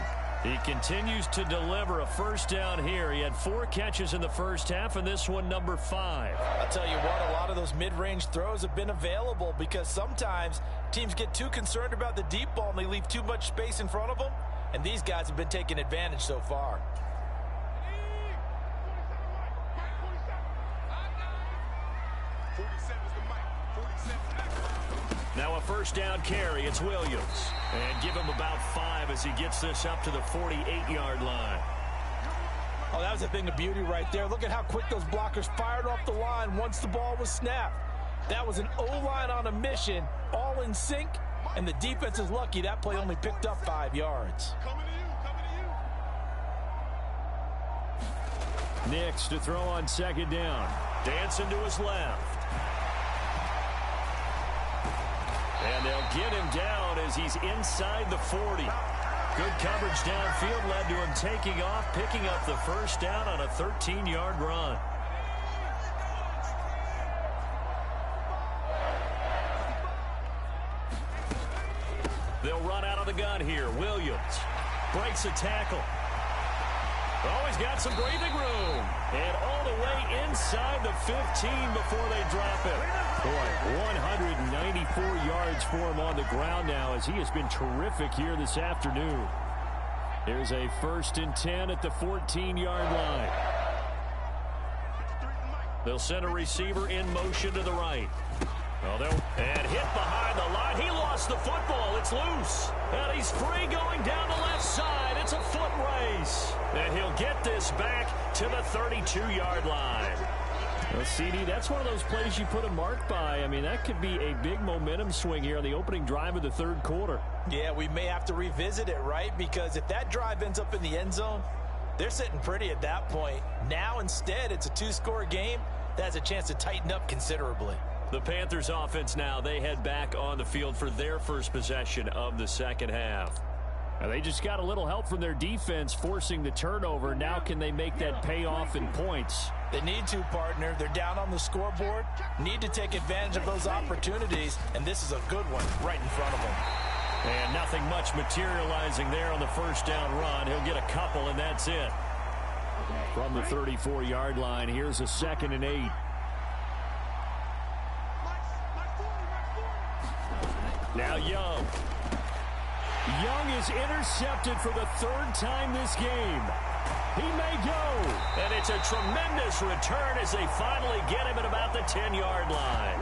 He continues to deliver a first down here. He had 4 catches in the first half, and this one number 5. I'll tell you what, a lot of those mid-range throws have been available because sometimes teams get too concerned about the deep ball and they leave too much space in front of them, and these guys have been taking advantage so far. Now a first down carry. It's Williams. And give him about 5 as he gets this up to the 48-yard line. Oh, that was a thing of beauty right there. Look at how quick those blockers fired off the line once the ball was snapped. That was an O-line on a mission, all in sync, and the defense is lucky that play only picked up 5 yards. Nix to throw on second down. Dancing to his left. And they'll get him down as he's inside the 40. Good coverage downfield led to him taking off, picking up the first down on a 13-yard run. They'll run out of the gun here. Williams breaks a tackle. Oh, he's got some breathing room. And all the way inside the 15 before they drop it. Boy, 194 yards for him on the ground now as he has been terrific here this afternoon. Here's a 1st and 10 at the 14-yard line. They'll send a receiver in motion to the right. And hit behind the line. He lost the football. It's loose. And he's free going down the left side. It's a foot race. And he'll get this back to the 32-yard line. Well, CD, that's one of those plays you put a mark by. I mean, that could be a big momentum swing here on the opening drive of the third quarter. Yeah, we may have to revisit it, right? Because if that drive ends up in the end zone, they're sitting pretty at that point. Now, instead, it's a 2-score game. That has a chance to tighten up considerably. The Panthers offense now, they head back on the field for their first possession of the second half. And they just got a little help from their defense forcing the turnover. Now can they make that pay off in points? They need to, partner. They're down on the scoreboard. Need to take advantage of those opportunities, and this is a good one right in front of them. And nothing much materializing there on the first down run. He'll get a couple, and that's it. From the 34-yard line, here's a 2nd and 8. Now Young. Young is intercepted for the 3rd time this game. He may go. And it's a tremendous return as they finally get him at about the 10-yard line.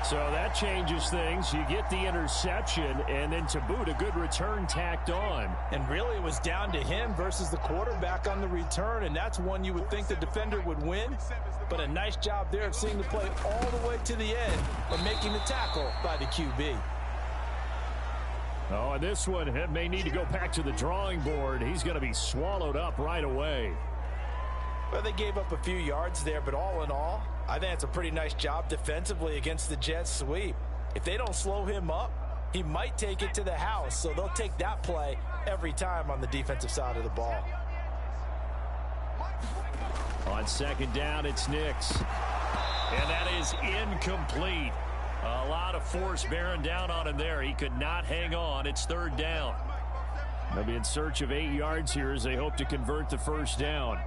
So that changes things. You get the interception, and then to boot, a good return tacked on. And really, it was down to him versus the quarterback on the return, and that's one you would think the defender would win. But a nice job there of seeing the play all the way to the end and making the tackle by the QB. Oh, and this one may need to go back to the drawing board. He's going to be swallowed up right away. Well, they gave up a few yards there, but all in all, I think it's a pretty nice job defensively against the Jets sweep. If they don't slow him up, he might take it to the house, so they'll take that play every time on the defensive side of the ball. On second down, it's Nix. And that is incomplete. A lot of force bearing down on him there. He could not hang on. It's third down. They'll be in search of 8 yards here as they hope to convert the first down.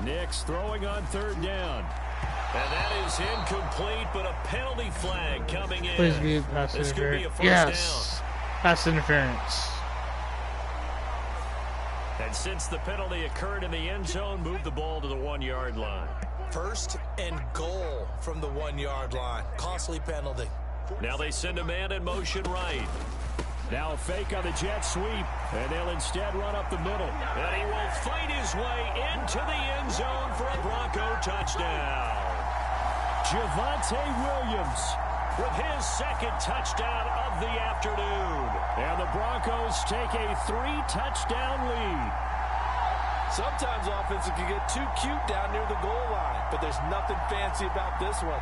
Nix throwing on third down. And that is incomplete, but a penalty flag coming in. Please be pass interference. Yes. Pass interference. And since the penalty occurred in the end zone, move the ball to the 1-yard line. First and goal from the 1-yard line. Costly penalty. Now they send a man in motion right. Now a fake on the jet sweep, and they'll instead run up the middle. And he will fight his way into the end zone for a Bronco touchdown. Javonte Williams with his second touchdown of the afternoon. And the Broncos take a 3-touchdown lead. Sometimes offenses can get too cute down near the goal line, but there's nothing fancy about this one.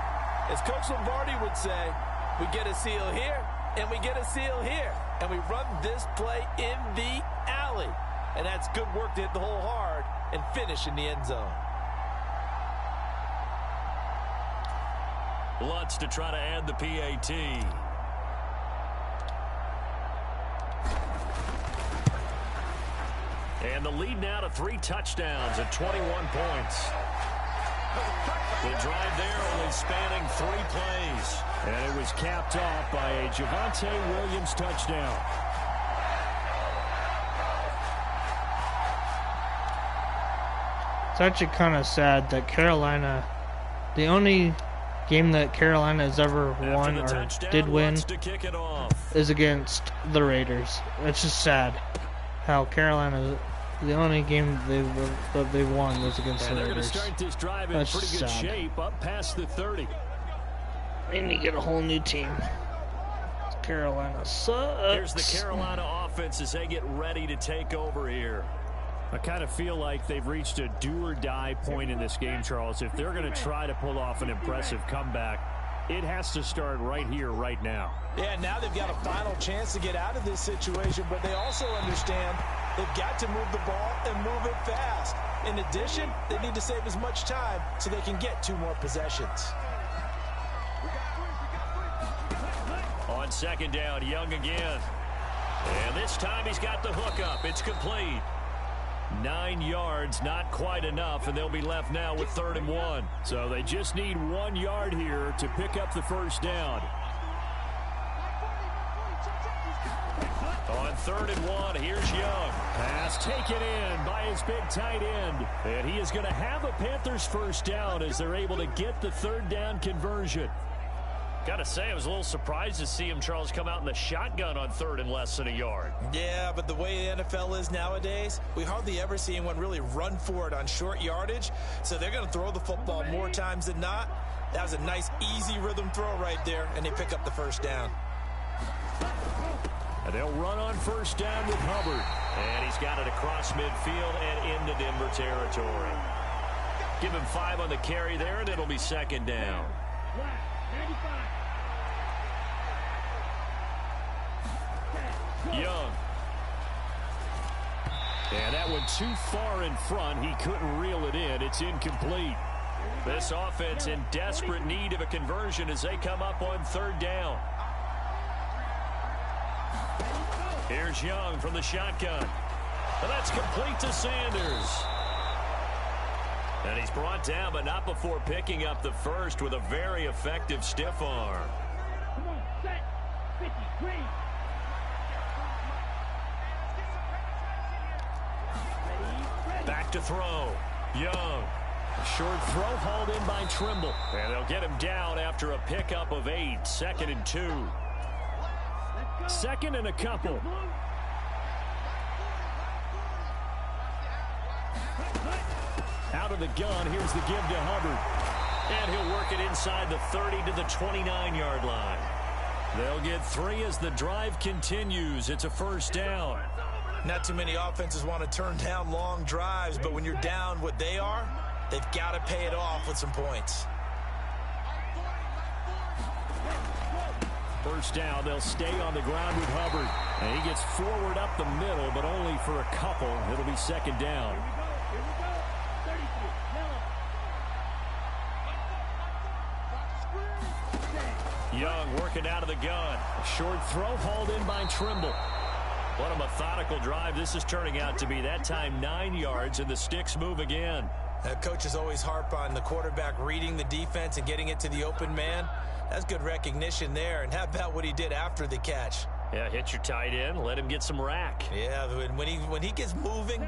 As Coach Lombardi would say, we get a seal here, and we get a seal here, and we run this play in the alley. And that's good work to hit the hole hard and finish in the end zone. Lutz to try to add the PAT. And the lead now to 3 touchdowns at 21 points. The drive there only spanning 3 plays. And it was capped off by a Javonte Williams touchdown. It's actually kind of sad that Carolina, the only game that Carolina has ever won or did win is against the Raiders. It's just sad how Carolina, the only game they've won was against the Raiders. They're going to start this drive in pretty good shape up past the 30. They need to get a whole new team. Carolina sucks. Here's the Carolina offense as they get ready to take over here. I kind of feel like they've reached a do-or-die point in this game, Charles. If they're going to try to pull off an impressive comeback, it has to start right here, right now. Yeah, now they've got a final chance to get out of this situation, but they also understand they've got to move the ball and move it fast. In addition, they need to save as much time so they can get 2 more possessions. On second down, Young again. And this time he's got the hook up. It's complete. 9 yards, not quite enough, and they'll be left now with 3rd and 1. So they just need 1 yard here to pick up the first down. On 3rd and 1, here's Young. Pass taken in by his big tight end. And he is going to have a Panthers first down as they're able to get the 3rd down conversion. Got to say, I was a little surprised to see him, Charles, come out in the shotgun on 3rd and less than a yard. Yeah, but the way the NFL is nowadays, we hardly ever see anyone really run for it on short yardage. So they're going to throw the football more times than not. That was a nice, easy rhythm throw right there, and they pick up the first down. And they'll run on first down with Hubbard. And he's got it across midfield and into Denver territory. Give him 5 on the carry there, and it'll be 2nd down. Young. And that one too far in front. He couldn't reel it in. It's incomplete. This offense in desperate need of a conversion as they come up on 3rd down. Here's Young from the shotgun. And that's complete to Sanders. And he's brought down, but not before picking up the first with a very effective stiff arm. Come on, set, 50, green. Back to throw. Young. A short throw hauled in by Trimble. And they'll get him down after a pickup of 8. 2nd and 2. 2nd and a couple. Out of the gun, here's the give to Hubbard. And he'll work it inside the 30 to the 29-yard line. They'll get 3 as the drive continues. It's a first down. Not too many offenses want to turn down long drives, but when you're down what they are, they've got to pay it off with some points. First down, they'll stay on the ground with Hubbard. And he gets forward up the middle, but only for a couple. It'll be 2nd down. working out of the gun. A short throw hauled in by Trimble. What a methodical drive this is turning out to be. That time 9 yards, and the sticks move again. Coaches always harp on the quarterback reading the defense and getting it to the open man. That's good recognition there. And how about what he did after the catch? Yeah, hit your tight end, let him get some rack. Yeah, when he gets moving,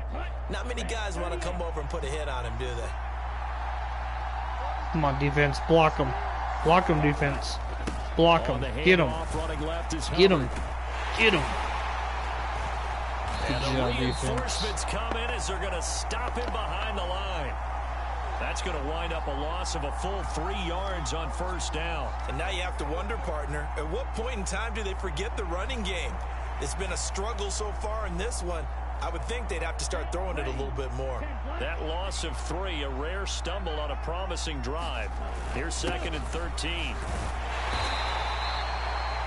not many guys want to come over and put a hit on him, do they? Come on, defense. Block him. Block him, defense. Block him. Get him. Get him. Get him. And the reinforcements come in as they're going to stop him behind the line. That's going to wind up a loss of a full 3 yards on first down. And now you have to wonder, partner, at what point in time do they forget the running game? It's been a struggle so far in this one. I would think they'd have to start throwing it a little bit more. That loss of 3, a rare stumble on a promising drive. Here's 2nd and 13.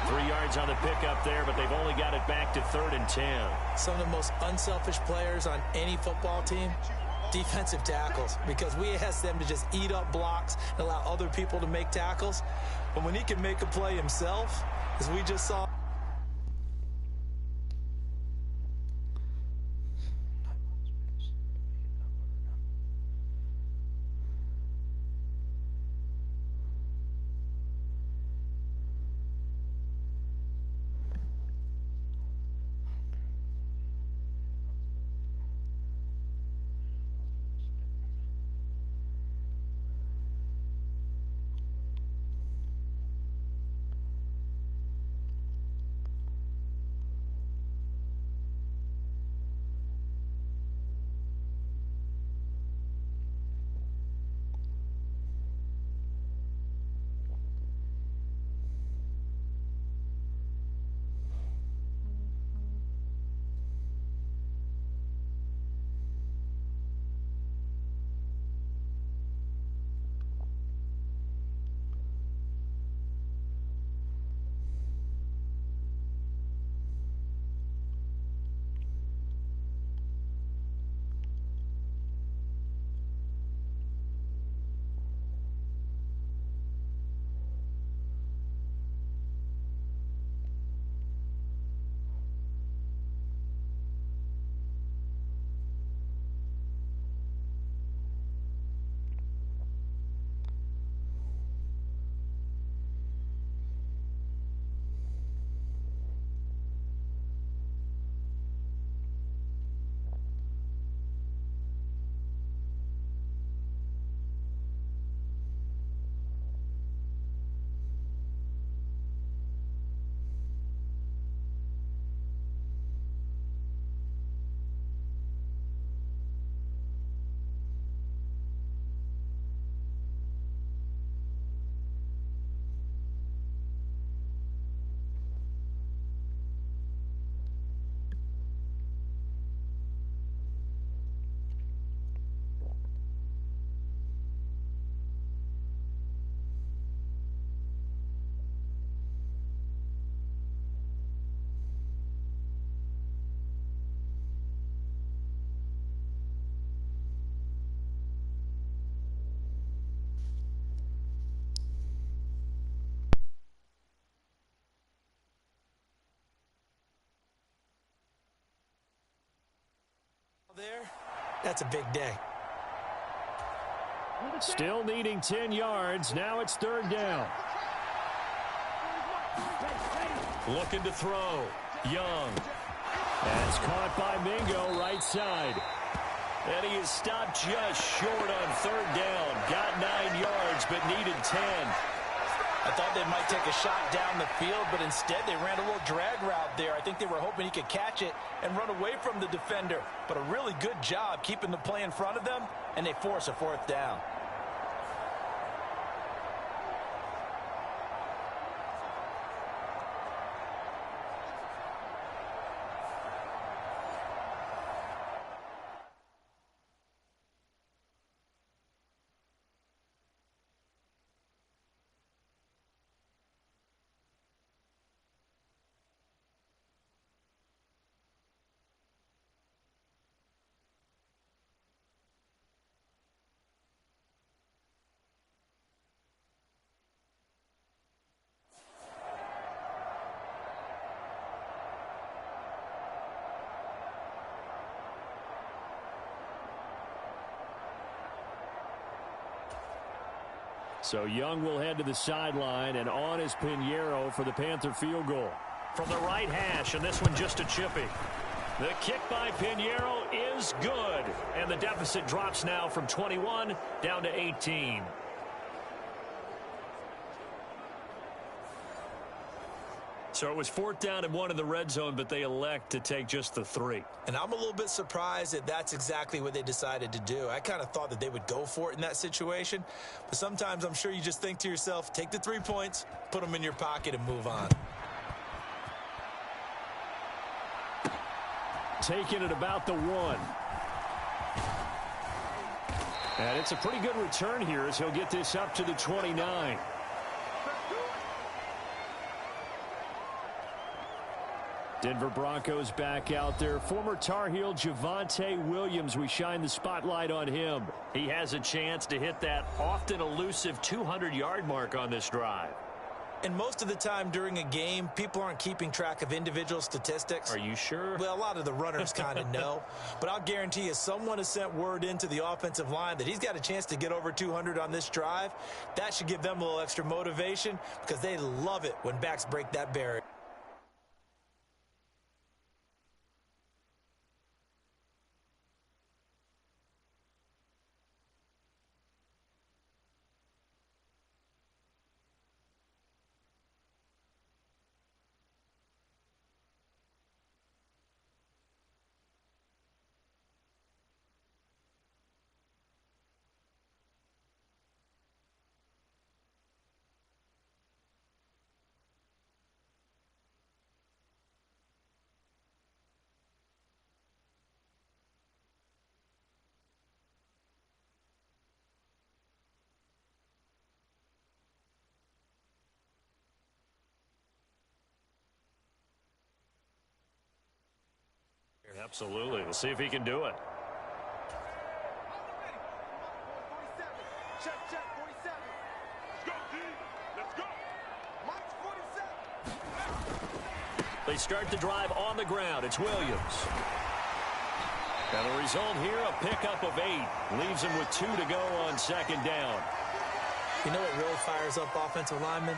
3 yards on the pickup there, but they've only got it back to 3rd and 10. Some of the most unselfish players on any football team, defensive tackles, because we ask them to just eat up blocks and allow other people to make tackles. But when he can make a play himself, as we just saw. There, that's a big day. Still needing 10 yards. Now it's 3rd down. Looking to throw. Young. That's caught by Mingo, right side. And he is stopped just short on 3rd down. Got 9 yards, but needed 10. I thought they might take a shot down the field, but instead they ran a little drag route there. I think they were hoping he could catch it and run away from the defender. But a really good job keeping the play in front of them, and they force a 4th down. So Young will head to the sideline, and on is Pinheiro for the Panther field goal. From the right hash, and this one just a chippy. The kick by Pinheiro is good, and the deficit drops now from 21 down to 18. So it was 4th down and 1 in the red zone, but they elect to take just the 3. And I'm a little bit surprised that that's exactly what they decided to do. I kind of thought that they would go for it in that situation. But sometimes I'm sure you just think to yourself, take the 3 points, put them in your pocket, and move on. Taking it about the 1. And it's a pretty good return here as he'll get this up to the 29. Denver Broncos back out there. Former Tar Heel Javonte Williams, we shine the spotlight on him. He has a chance to hit that often elusive 200-yard mark on this drive. And most of the time during a game, people aren't keeping track of individual statistics. Are you sure? Well, a lot of the runners kind of know. But I'll guarantee you someone has sent word into the offensive line that he's got a chance to get over 200 on this drive. That should give them a little extra motivation because they love it when backs break that barrier. Absolutely. We'll see if he can do it. Check, check, 47. Let's go, D. Let's go. Mike's 47. They start the drive on the ground. It's Williams. And the result here, a pickup of 8. Leaves him with 2 to go on 2nd down. You know what really fires up offensive linemen?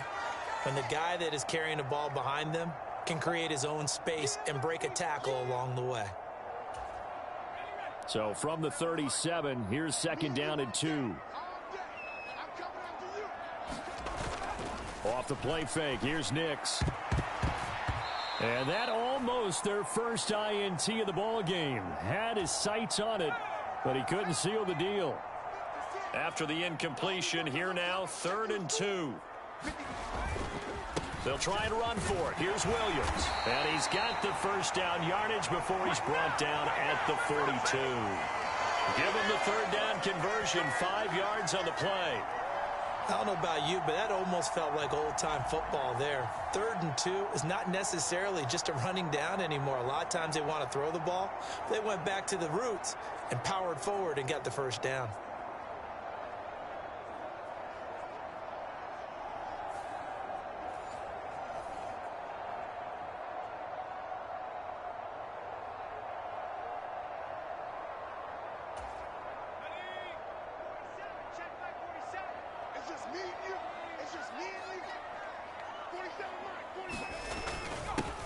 When the guy that is carrying the ball behind them can create his own space and break a tackle along the way. So from the 37, here's 2nd down and 2. Off the play fake, here's Nix. And that almost their first INT of the ball game. Had his sights on it, but he couldn't seal the deal. After the incompletion, here now, 3rd and 2. They'll try and run for it. Here's Williams. And he's got the first down yardage before he's brought down at the 42. Give him the 3rd down conversion, 5 yards on the play. I don't know about you, but that almost felt like old-time football there. 3rd and 2 is not necessarily just a running down anymore. A lot of times they want to throw the ball. They went back to the roots and powered forward and got the first down.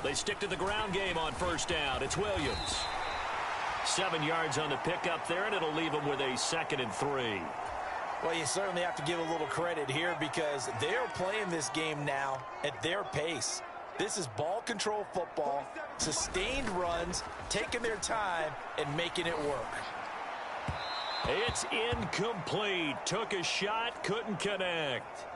They stick to the ground game on 1st down. It's Williams. 7 yards on the pickup there, and it'll leave them with a 2nd and 3. Well, you certainly have to give a little credit here because they're playing this game now at their pace. This is ball control football, sustained runs, taking their time, and making it work. It's incomplete. Took a shot, couldn't connect.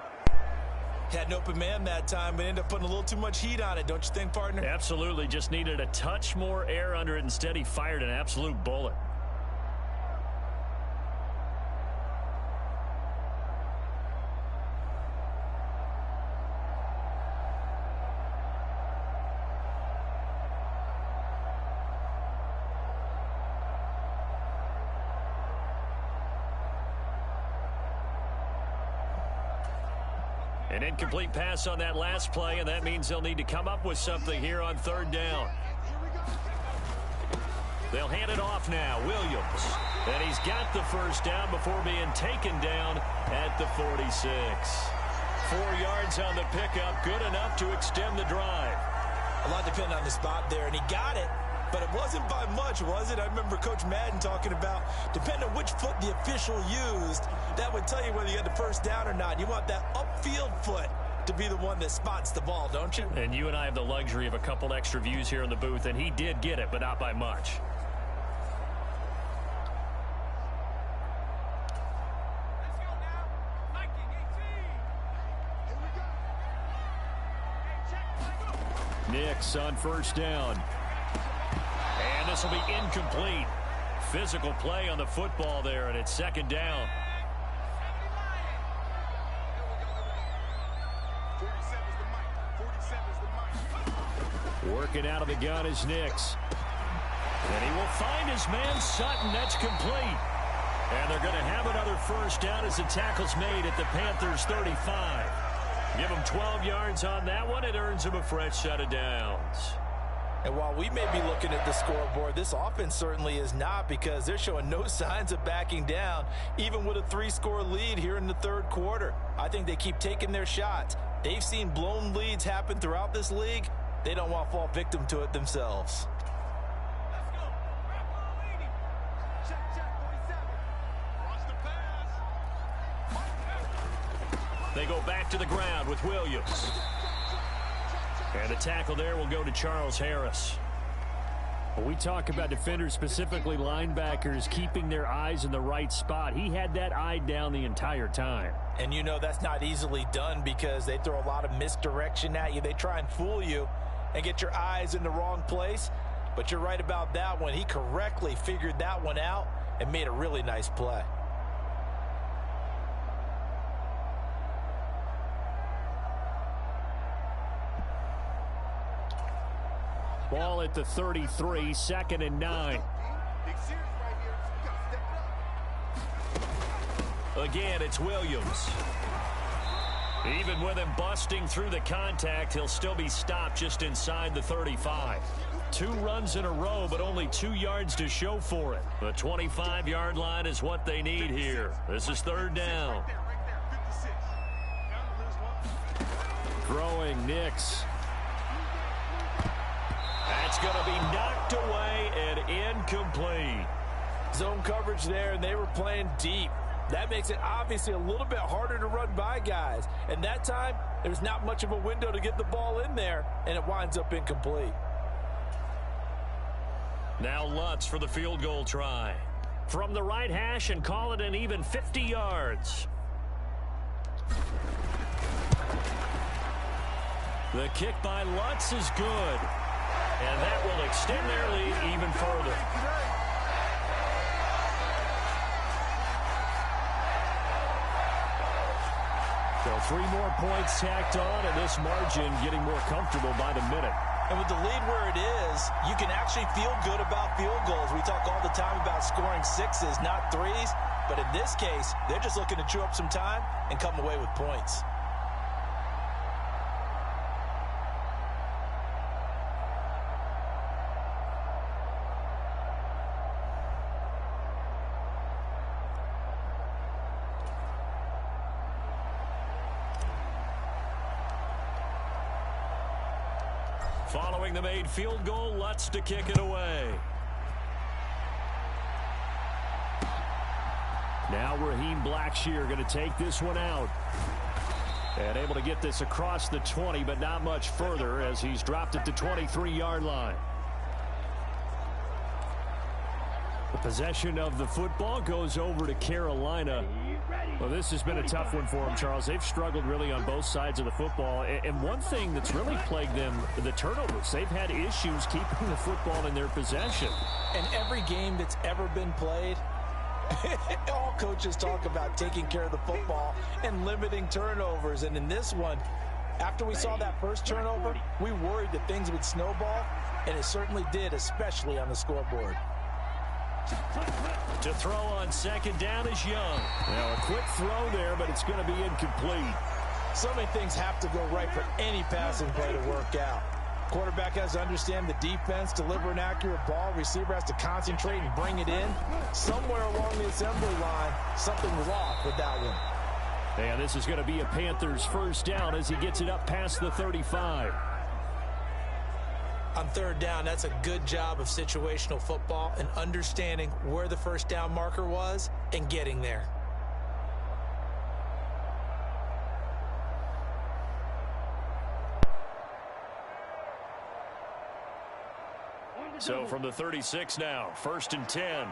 Had an open man that time, but ended up putting a little too much heat on it, don't you think, partner? Absolutely. Just needed a touch more air under it. Instead, he fired an absolute bullet. An incomplete pass on that last play, and that means they'll need to come up with something here on 3rd down. They'll hand it off now. Williams. And he's got the first down before being taken down at the 46. 4 yards on the pickup. Good enough to extend the drive. A lot depended on the spot there, and he got it. But it wasn't by much, was it? I remember Coach Madden talking about, depending on which foot the official used, that would tell you whether you had the first down or not. You want that upfield foot to be the one that spots the ball, don't you? And you and I have the luxury of a couple extra views here in the booth, and he did get it, but not by much. Nix on first down. And this will be incomplete. Physical play on the football there, and it's second down. Working out of the gun is Nix. And he will find his man Sutton. That's complete. And they're going to have another first down as the tackle's made at the Panthers' 35. Give him 12 yards on that one. It earns him a fresh set of downs. And while we may be looking at the scoreboard, this offense certainly is not, because they're showing no signs of backing down, even with a 3-score lead here in the third quarter. I think they keep taking their shots. They've seen blown leads happen throughout this league. They don't want to fall victim to it themselves. They go back to the ground with Williams. And the tackle there will go to Charles Harris. When we talk about defenders, specifically linebackers, keeping their eyes in the right spot, he had that eye down the entire time. And you know that's not easily done, because they throw a lot of misdirection at you. They try and fool you and get your eyes in the wrong place. But you're right about that one. He correctly figured that one out and made a really nice play. Ball at the 33, 2nd and 9. Again, it's Williams. Even with him busting through the contact, he'll still be stopped just inside the 35. 2 runs in a row, but only 2 yards to show for it. The 25-yard line is what they need here. This is third down. Throwing Nix. That's going to be knocked away and incomplete. Zone coverage there, and they were playing deep. That makes it obviously a little bit harder to run by guys. And that time, there's not much of a window to get the ball in there, and it winds up incomplete. Now Lutz for the field goal try. From the right hash, and call it an even 50 yards. The kick by Lutz is good. And that will extend their lead even further. So 3 more points tacked on, and this margin getting more comfortable by the minute. And with the lead where it is, you can actually feel good about field goals. We talk all the time about scoring 6s, not 3s. But in this case, they're just looking to chew up some time and come away with points. Following the made field goal, Lutz to kick it away. Now Raheem Blackshear going to take this one out. And able to get this across the 20, but not much further, as he's dropped at the 23-yard line. The possession of the football goes over to Carolina. Well, this has been a tough one for them, Charles. They've struggled really on both sides of the football. And one thing that's really plagued them, the turnovers. They've had issues keeping the football in their possession. And every game that's ever been played, all coaches talk about taking care of the football and limiting turnovers. And in this one, after we saw that first turnover, we worried that things would snowball, and it certainly did, especially on the scoreboard. To throw on second down is Young. Now a quick throw there, but it's going to be incomplete. So many things have to go right for any passing play to work out. Quarterback has to understand the defense, deliver an accurate ball. Receiver has to concentrate and bring it in. Somewhere along the assembly line, something was off with that one. And this is going to be a Panthers first down as he gets it up past the 35. On third down, that's a good job of situational football and understanding where the first down marker was and getting there. So from the 36 now, 1st and 10.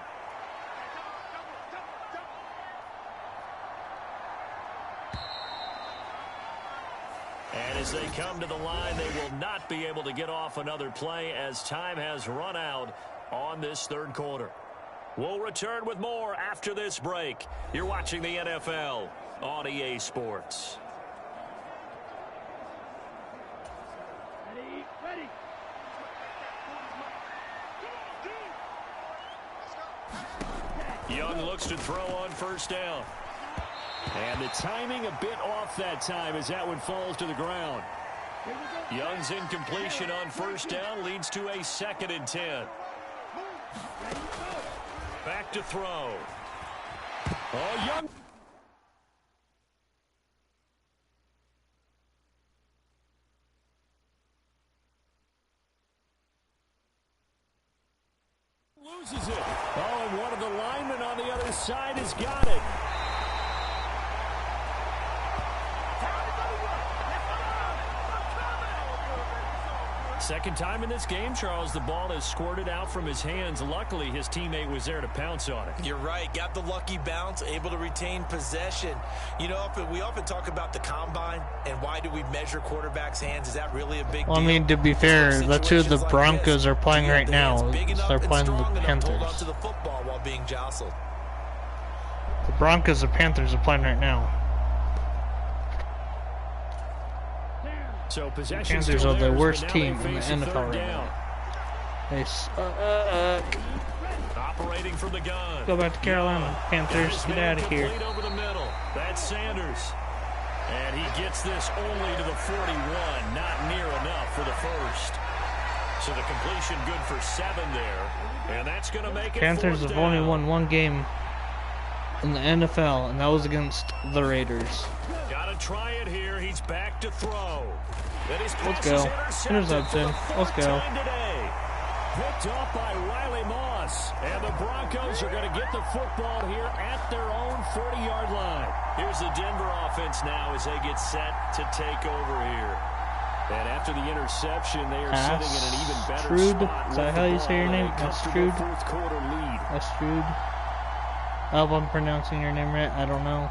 And as they come to the line, they will not be able to get off another play as time has run out on this third quarter. We'll return with more after this break. You're watching the NFL on EA Sports. Ready. Young looks to throw on first down. And the timing a bit off that time as that one falls to the ground. Young's incompletion on first down leads to a 2nd and 10. Back to throw. Oh, Young. Loses it. Oh, and one of the linemen on the other side has got it. Second time in this game, Charles, the ball has squirted out from his hands. Luckily, his teammate was there to pounce on it. You're right. Got the lucky bounce, able to retain possession. You know, we often talk about the combine and why do we measure quarterbacks' hands. Is that really a big deal? I mean, to be fair, that's who the Broncos are playing right now. They're playing the Panthers. Onto the football while being jostled. The Broncos and Panthers are playing right now. So possession Panthers are the worst team in the NFL right now. They operating from the gun. Go back to Carolina. Panthers, get out of here. Over the middle. That's Sanders. And he gets this only to the 41. Not near enough for the first. So the completion good for 7 there. And that's going to make it Panthers have only won one game in the NFL, and that was against the Raiders. Gotta try it here. He's back to throw. Let's go. Interception. Let's go. Picked off by Riley Moss. And the Broncos are going to get the football here at their own 40-yard line. Here's the Denver offense now as they get set to take over here. And after the interception, they are sitting in an even better spot. Is that how you say your name? Astrud? Fourth quarter lead. Astrud. I hope I'm pronouncing your name right. I don't know.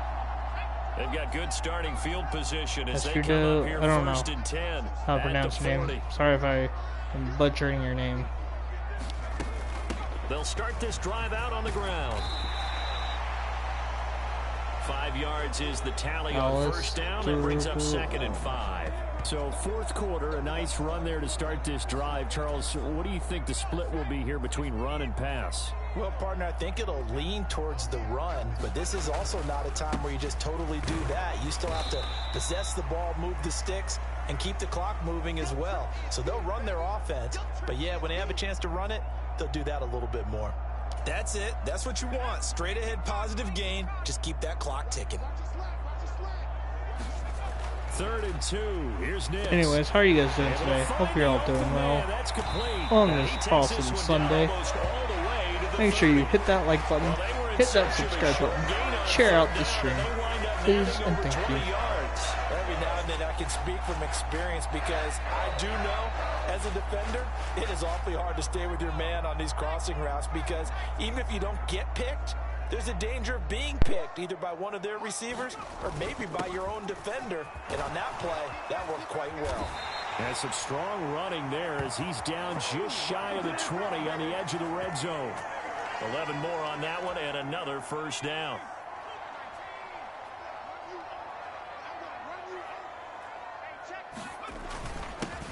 They've got good starting field position as they come up here I don't know 1st and 10 how to pronounce your name. Sorry if I am butchering your name. They'll start this drive out on the ground. 5 yards is the tally on first down. That brings up 2nd and 5. So fourth quarter, a nice run there to start this drive. Charles, what do you think the split will be here between run and pass? Well, partner, I think it'll lean towards the run, but this is also not a time where you just totally do that. You still have to possess the ball, move the sticks, and keep the clock moving as well. So they'll run their offense, but yeah, when they have a chance to run it, they'll do that a little bit more. That's it. That's what you want. Straight ahead positive gain. Just keep that clock ticking. 3rd and 2. Here's Nix. Anyways, how are you guys doing today? Hope you're all doing well. On this awesome Sunday. Make sure you hit that like button, hit that subscribe button, share out the stream, please and thank you. Every now and then I can speak from experience because I do know as a defender it is awfully hard to stay with your man on these crossing routes because even if you don't get picked, there's a danger of being picked either by one of their receivers or maybe by your own defender. And on that play, that worked quite well. And some strong running there as he's down just shy of the 20 on the edge of the red zone. 11 more on that one and another first down.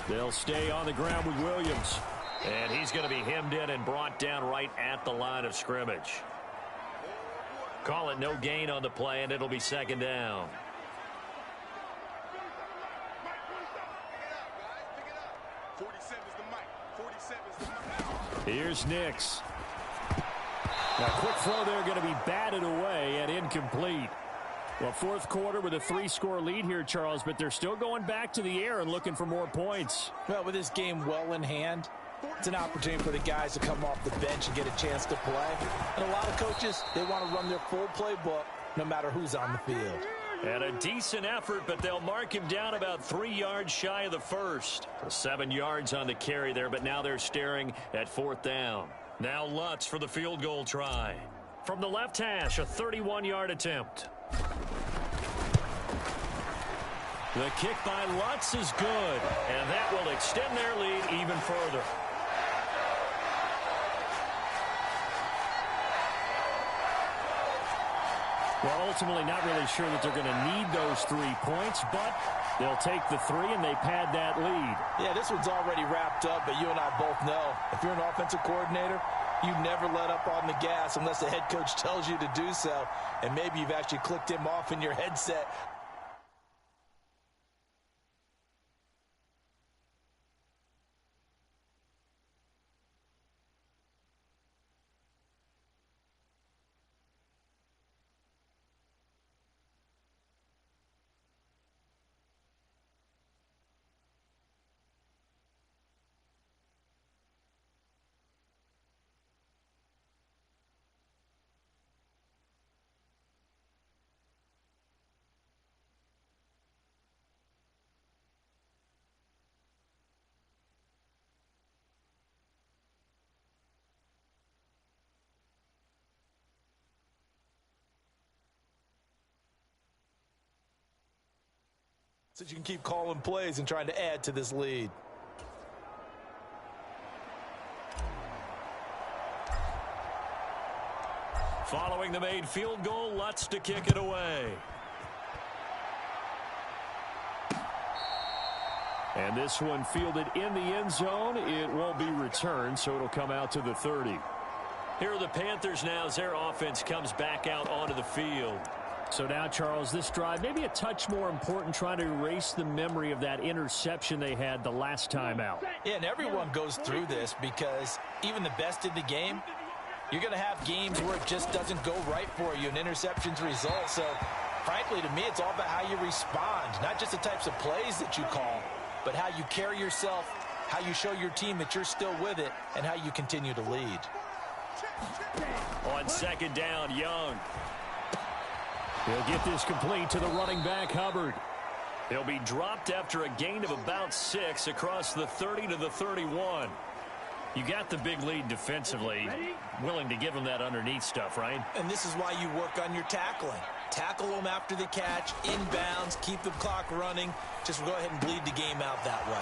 They'll stay on the ground with Williams. And he's going to be hemmed in and brought down right at the line of scrimmage. Call it no gain on the play, and it'll be 2nd down. 47 is the mic. 47 is the mic. Here's Nix. A quick throw there going to be batted away and incomplete. Well, fourth quarter with a 3-score lead here, Charles, but they're still going back to the air and looking for more points. Well, with this game well in hand, it's an opportunity for the guys to come off the bench and get a chance to play. And a lot of coaches, they want to run their full playbook no matter who's on the field. And a decent effort, but they'll mark him down about 3 yards shy of the first. 7 yards on the carry there, but now they're staring at fourth down. Now Lutz for the field goal try. From the left hash, a 31-yard attempt. The kick by Lutz is good, and that will extend their lead even further. Well, ultimately not really sure that they're going to need those 3 points, but they'll take the 3 and they pad that lead. Yeah, this one's already wrapped up, but you and I both know if you're an offensive coordinator, you never let up on the gas unless the head coach tells you to do so, and maybe you've actually clicked him off in your headset. So you can keep calling plays and trying to add to this lead. Following the made field goal, Lutz to kick it away. And this one fielded in the end zone. It won't be returned, so it'll come out to the 30. Here are the Panthers now as their offense comes back out onto the field. So now, Charles, this drive maybe a touch more important, trying to erase the memory of that interception they had the last time out. Yeah, and everyone goes through this because even the best in the game, you're going to have games where it just doesn't go right for you, and interceptions result. So, frankly, to me, it's all about how you respond, not just the types of plays that you call, but how you carry yourself, how you show your team that you're still with it, and how you continue to lead. On second down, Young. He'll get this complete to the running back, Hubbard. They'll be dropped after a gain of about 6 across the 30 to the 31. You got the big lead defensively. Willing to give them that underneath stuff, right? And this is why you work on your tackling. Tackle them after the catch, inbounds, keep the clock running. Just go ahead and bleed the game out that way.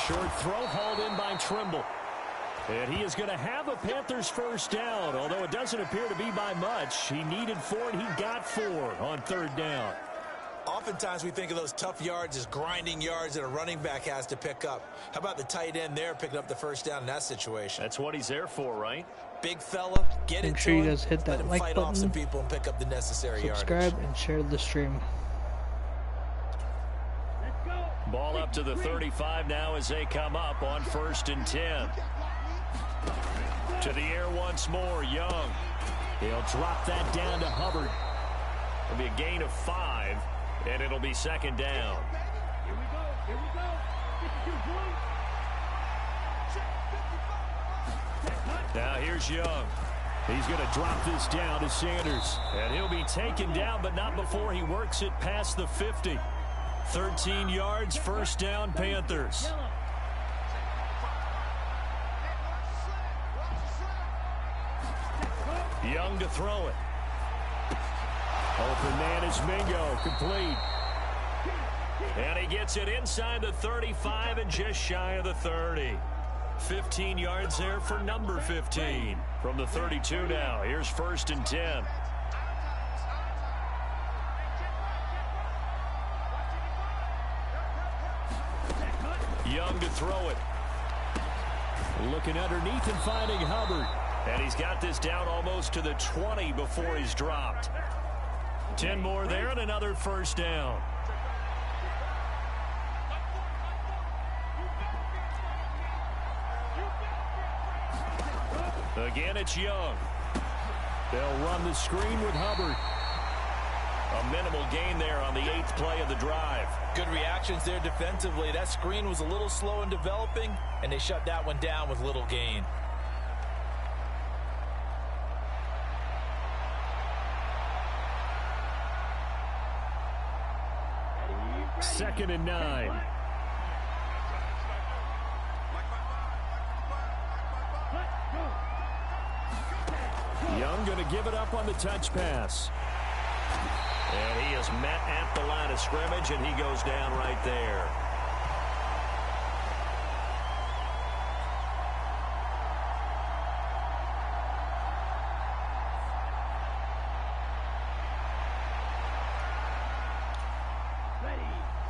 Short throw hauled in by Trimble. And he is going to have a Panthers first down, although it doesn't appear to be by much. He needed 4, and he got 4 on third down. Oftentimes we think of those tough yards as grinding yards that a running back has to pick up. How about the tight end there picking up the first down in that situation? That's what he's there for, right? Big fella, get it to him. Make sure you guys hit that let him like fight button, off some people and pick up the necessary subscribe, yardage. and share the stream. Ball up to the 35 now as they come up on 1st and 10. To the air once more, Young. He'll drop that down to Hubbard. It'll be a gain of 5, and it'll be second down. Here we go. Here we go. 52 blue. Now here's Young. He's going to drop this down to Sanders. And he'll be taken down, but not before he works it past the 50. 13 yards, first down, Panthers. Young to throw it. Open man is Mingo, complete. And he gets it inside the 35 and just shy of the 30. 15 yards there for number 15. From the 32 now, here's 1st and 10. Young to throw it. Looking underneath and finding Hubbard. And he's got this down almost to the 20 before he's dropped. 10 more there and another first down. Again, it's Young. They'll run the screen with Hubbard. A minimal gain there on the 8th play of the drive. Good reactions there defensively. That screen was a little slow in developing, and they shut that one down with little gain. Second and 9. Young going to give it up on the touch pass. And he is met at the line of scrimmage, and he goes down right there.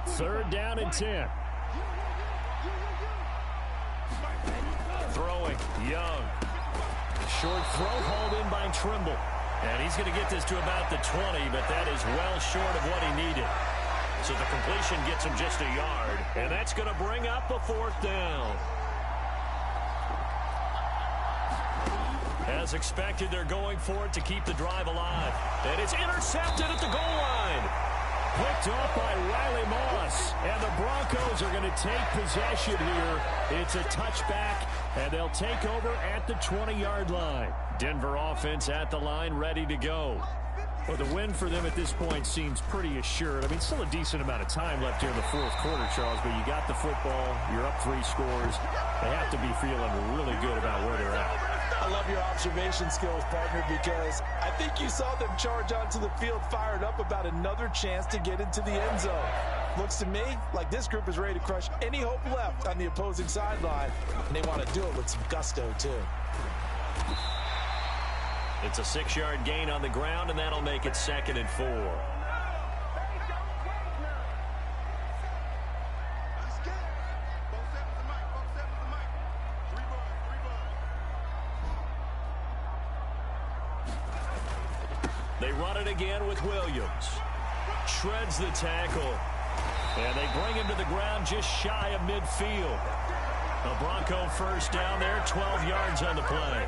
Third down and 10. Throwing, Young. Short throw hauled in by Trimble. And he's going to get this to about the 20, but that is well short of what he needed. So the completion gets him just a yard. And that's going to bring up a 4th down. As expected, they're going for it to keep the drive alive. And it's intercepted at the goal line. Picked off by Riley Moss. And the Broncos are going to take possession here. It's a touchback, and they'll take over at the 20-yard line. Denver offense at the line, ready to go. Well, the win for them at this point seems pretty assured. I mean, still a decent amount of time left here in the 4th quarter, Charles, but you got the football, you're up 3 scores. They have to be feeling really good about where they're at. I love your observation skills, partner, because I think you saw them charge onto the field fired up about another chance to get into the end zone. Looks to me like this group is ready to crush any hope left on the opposing sideline, and they want to do it with some gusto, too. It's a 6-yard gain on the ground, and that'll make it 2nd and 4. They run it again with Williams. Shreds the tackle. And they bring him to the ground just shy of midfield. A Bronco first down there, 12 yards on the play.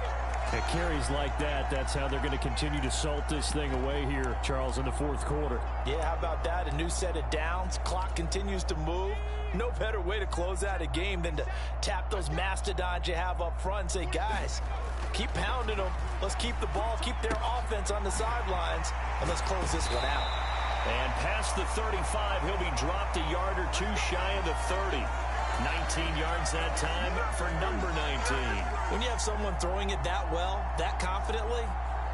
It carries like that. That's how they're going to continue to salt this thing away here, Charles, in the 4th quarter. Yeah, how about that? A new set of downs. Clock continues to move. No better way to close out a game than to tap those mastodons you have up front and say, guys, keep pounding them. Let's keep the ball, keep their offense on the sidelines, and let's close this one out. And past the 35, he'll be dropped a yard or 2 shy of the 30. 19 yards that time for number 19. When you have someone throwing it that well, that confidently,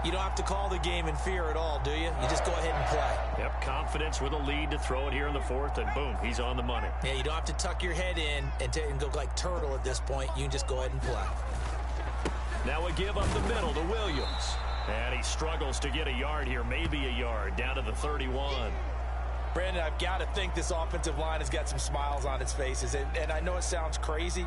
you don't have to call the game in fear at all, do you? You just go ahead and play. Yep, confidence with a lead to throw it here in the 4th, and boom, he's on the money. Yeah, you don't have to tuck your head in and go like turtle at this point. You can just go ahead and play. Now a give up the middle to Williams. And he struggles to get a yard here, maybe a yard, down to the 31. Brandon, I've got to think this offensive line has got some smiles on its faces. And I know it sounds crazy,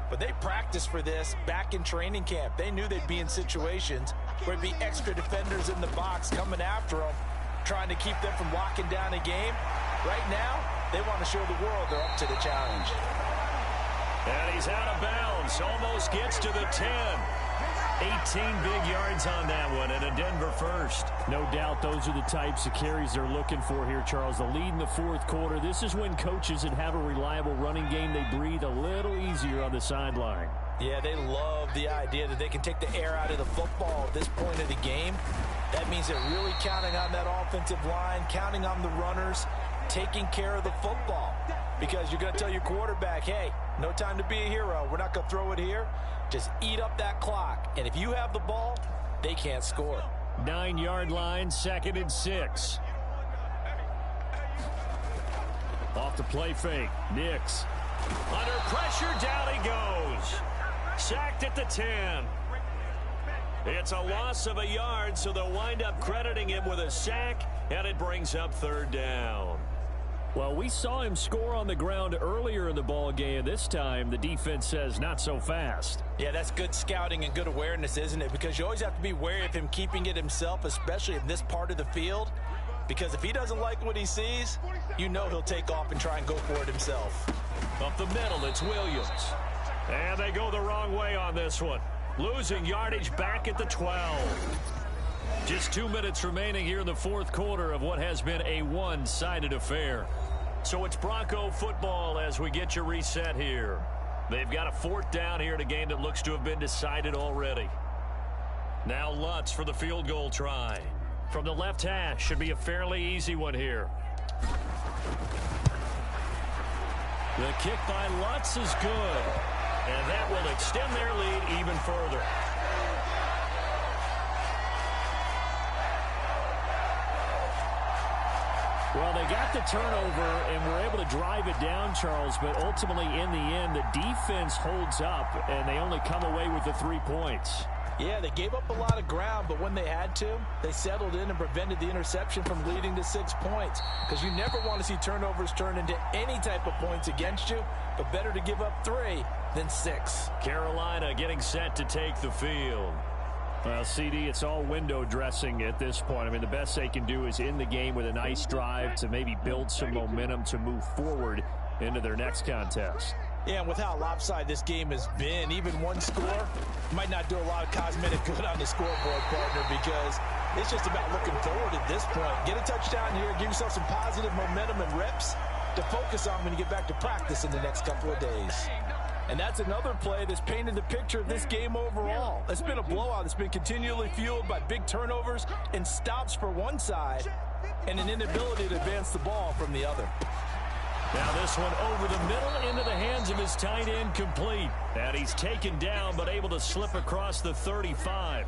but they practiced for this back in training camp. They knew they'd be in situations where it'd be extra defenders in the box coming after them, trying to keep them from locking down a game. Right now, they want to show the world they're up to the challenge. And he's out of bounds. Almost gets to the 10. 18 big yards on that one, and a Denver first. No doubt those are the types of carries they're looking for here, Charles. The lead in the 4th quarter. This is when coaches that have a reliable running game, they breathe a little easier on the sideline. Yeah, they love the idea that they can take the air out of the football at this point of the game. That means they're really counting on that offensive line, counting on the runners, taking care of the football. Because you're going to tell your quarterback, hey, no time to be a hero. We're not going to throw it here. Just eat up that clock. And if you have the ball, they can't score. 9-yard line, 2nd and 6. Off the play fake. Nix. Under pressure, down he goes. Sacked at the 10. It's a loss of a yard, so they'll wind up crediting him with a sack, and it brings up 3rd down. Well, we saw him score on the ground earlier in the ball game. This time, the defense says not so fast. Yeah, that's good scouting and good awareness, isn't it? Because you always have to be wary of him keeping it himself, especially in this part of the field. Because if he doesn't like what he sees, you know he'll take off and try and go for it himself. Up the middle, it's Williams. And they go the wrong way on this one. Losing yardage back at the 12. Just 2 minutes remaining here in the fourth quarter of what has been a one-sided affair. So it's Bronco football as we get you reset here. They've got a fourth down here in a game that looks to have been decided already. Now Lutz for the field goal try. From the left hash, should be a fairly easy one here. The kick by Lutz is good. And that will extend their lead even further. Well, they got the turnover and were able to drive it down, Charles, but ultimately in the end, the defense holds up and they only come away with the 3 points. Yeah, they gave up a lot of ground, but when they had to, they settled in and prevented the interception from leading to 6 points. Because you never want to see turnovers turn into any type of points against you, but better to give up 3 than 6. Carolina getting set to take the field. Well, CD, it's all window dressing at this point. I mean, the best they can do is in the game with a nice drive to maybe build some momentum to move forward into their next contest. Yeah, and with how lopsided this game has been, even one score might not do a lot of cosmetic good on the scoreboard, partner, because it's just about looking forward at this point. Get a touchdown here, give yourself some positive momentum and reps to focus on when you get back to practice in the next couple of days. And that's another play that's painted the picture of this game overall. It's been a blowout. It's been continually fueled by big turnovers and stops for one side and an inability to advance the ball from the other. Now this one over the middle into the hands of his tight end, complete. And he's taken down but able to slip across the 35.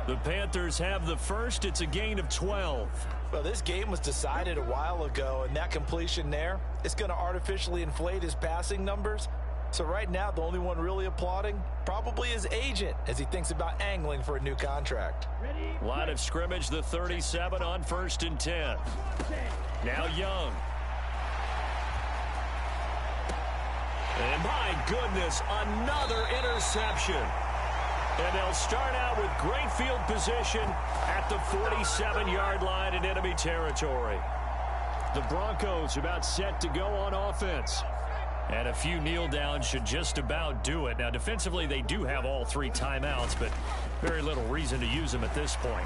The Panthers have the first. It's a gain of 12. Well, this game was decided a while ago, and that completion there is going to artificially inflate his passing numbers. So right now, the only one really applauding probably his agent as he thinks about angling for a new contract. Line of scrimmage, the 37 on 1st and 10. Now Young. And my goodness, another interception. And they'll start out with great field position at the 47-yard line in enemy territory. The Broncos about set to go on offense. And a few kneel downs should just about do it. Now, defensively, they do have all 3 timeouts, but very little reason to use them at this point.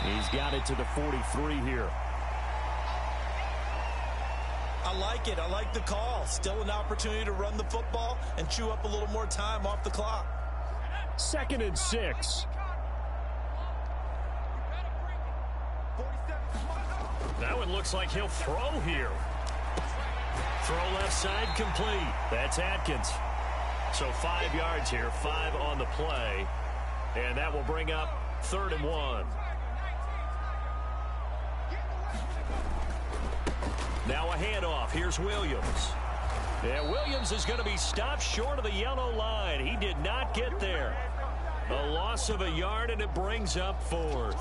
He's got it to the 43 here. I like it. I like the call. Still an opportunity to run the football and chew up a little more time off the clock. 2nd and 6. That one looks like he'll throw here. Throw left side complete. That's Atkins. So 5 yards here, 5 on the play. And that will bring up 3rd and 1. Now a handoff. Here's Williams. Yeah, Williams is going to be stopped short of the yellow line. He did not get there. A loss of a yard, and it brings up 4th.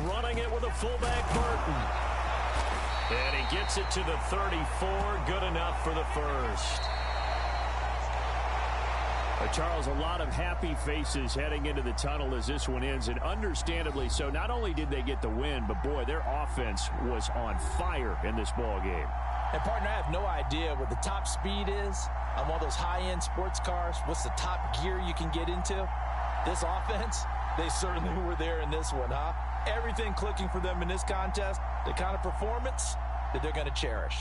Running it with a fullback, Burton. And he gets it to the 34. Good enough for the first. Charles, a lot of happy faces heading into the tunnel as this one ends, and understandably so. Not only did they get the win, but boy, their offense was on fire in this ball game. And partner, I have no idea what the top speed is on one of those high-end sports cars. What's the top gear you can get into? This offense, they certainly were there in this one, huh? Everything clicking for them in this contest, the kind of performance that they're going to cherish.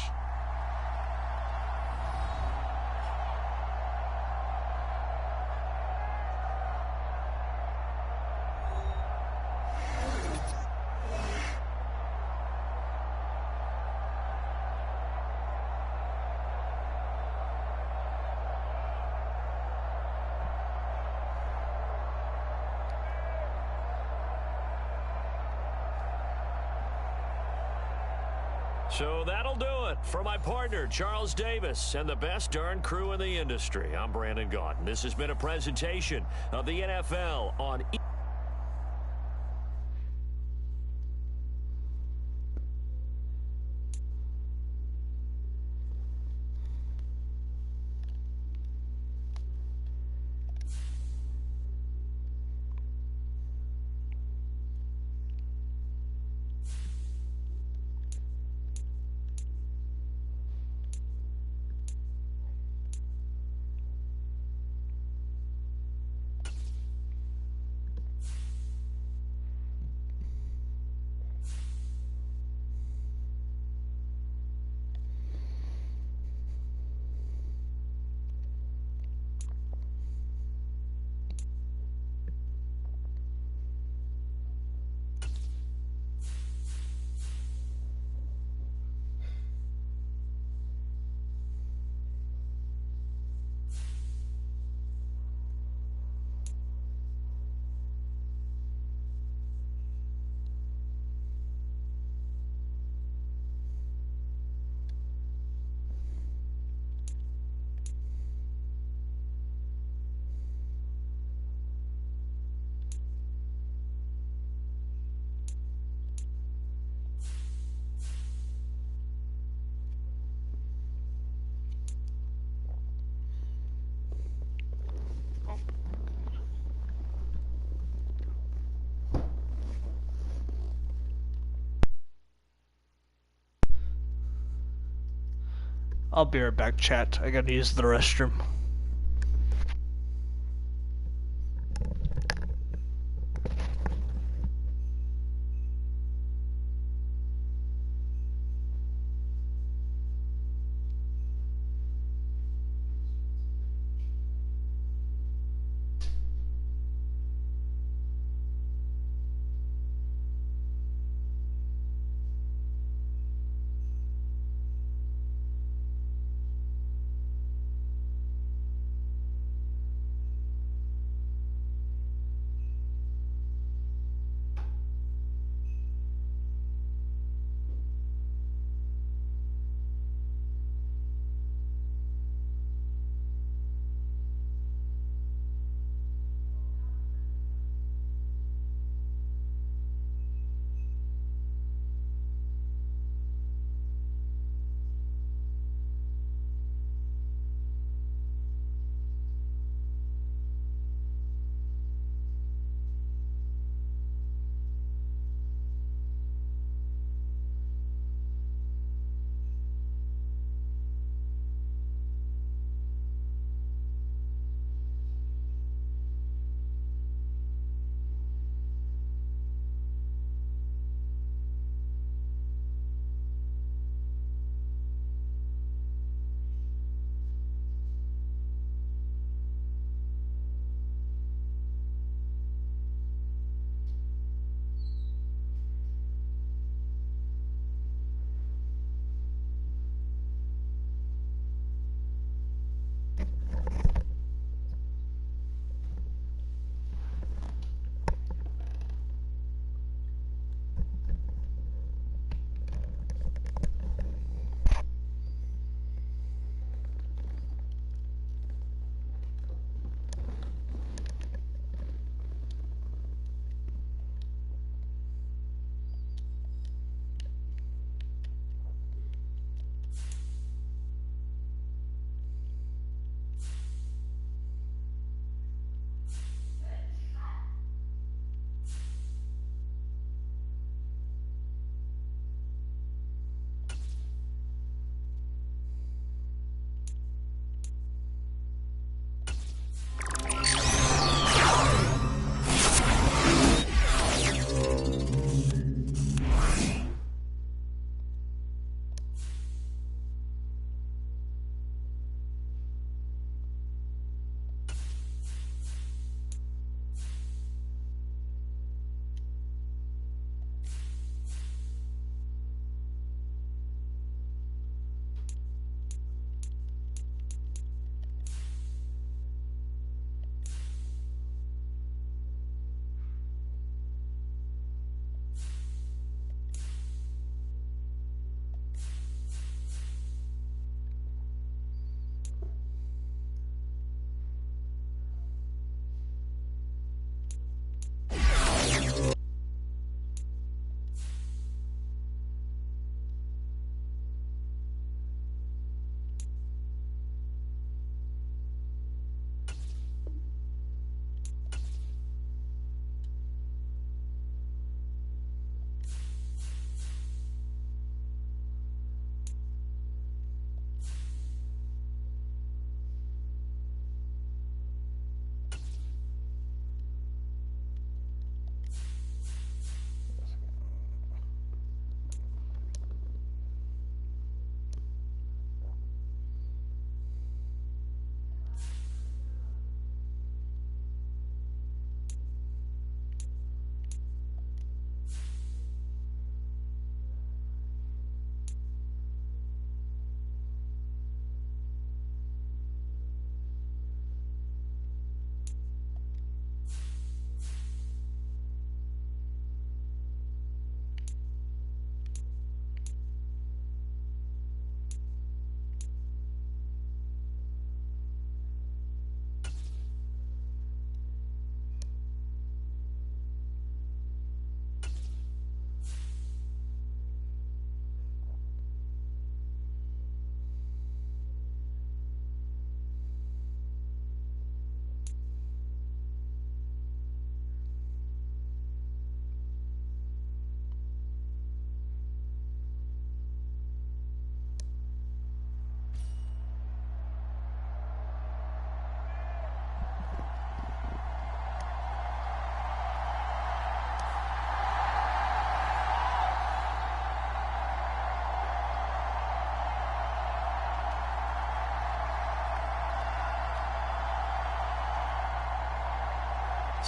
So that'll do it for my partner, Charles Davis, and the best darn crew in the industry. I'm Brandon Gaudin. This has been a presentation of the NFL on I'll be right back, chat. I gotta use the restroom.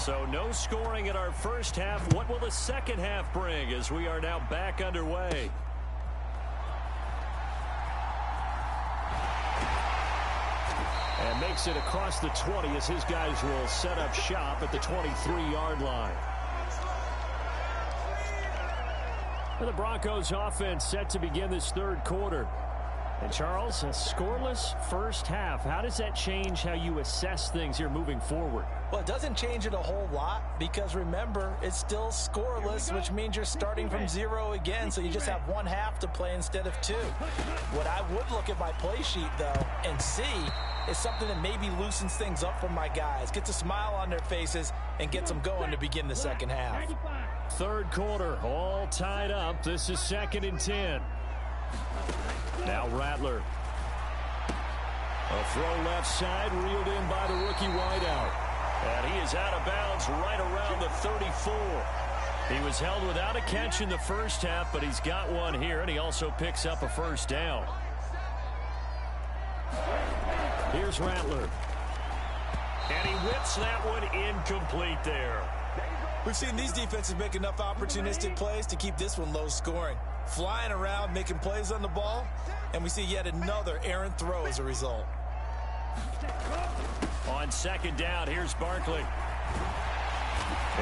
So no scoring in our first half. What will the second half bring as we are now back underway? And makes it across the 20 as his guys will set up shop at the 23-yard line. The Broncos offense set to begin this third quarter. And Charles, a scoreless first half. How does that change how you assess things here moving forward? Well, it doesn't change it a whole lot because, remember, it's still scoreless, which means you're starting from 0 again, so you just have one half to play instead of 2. What I would look at my play sheet, though, and see is something that maybe loosens things up for my guys, gets a smile on their faces, and gets them going to begin the second half. Third quarter, all tied up. This is 2nd and 10. Now Rattler. A throw left side, reeled in by the rookie wideout. And he is out of bounds right around the 34. He was held without a catch in the first half, but he's got one here, and he also picks up a first down. Here's Rattler. And he whips that one incomplete there. We've seen these defenses make enough opportunistic plays to keep this one low scoring. Flying around, making plays on the ball, and we see yet another errant throw as a result. On 2nd down, here's Barkley.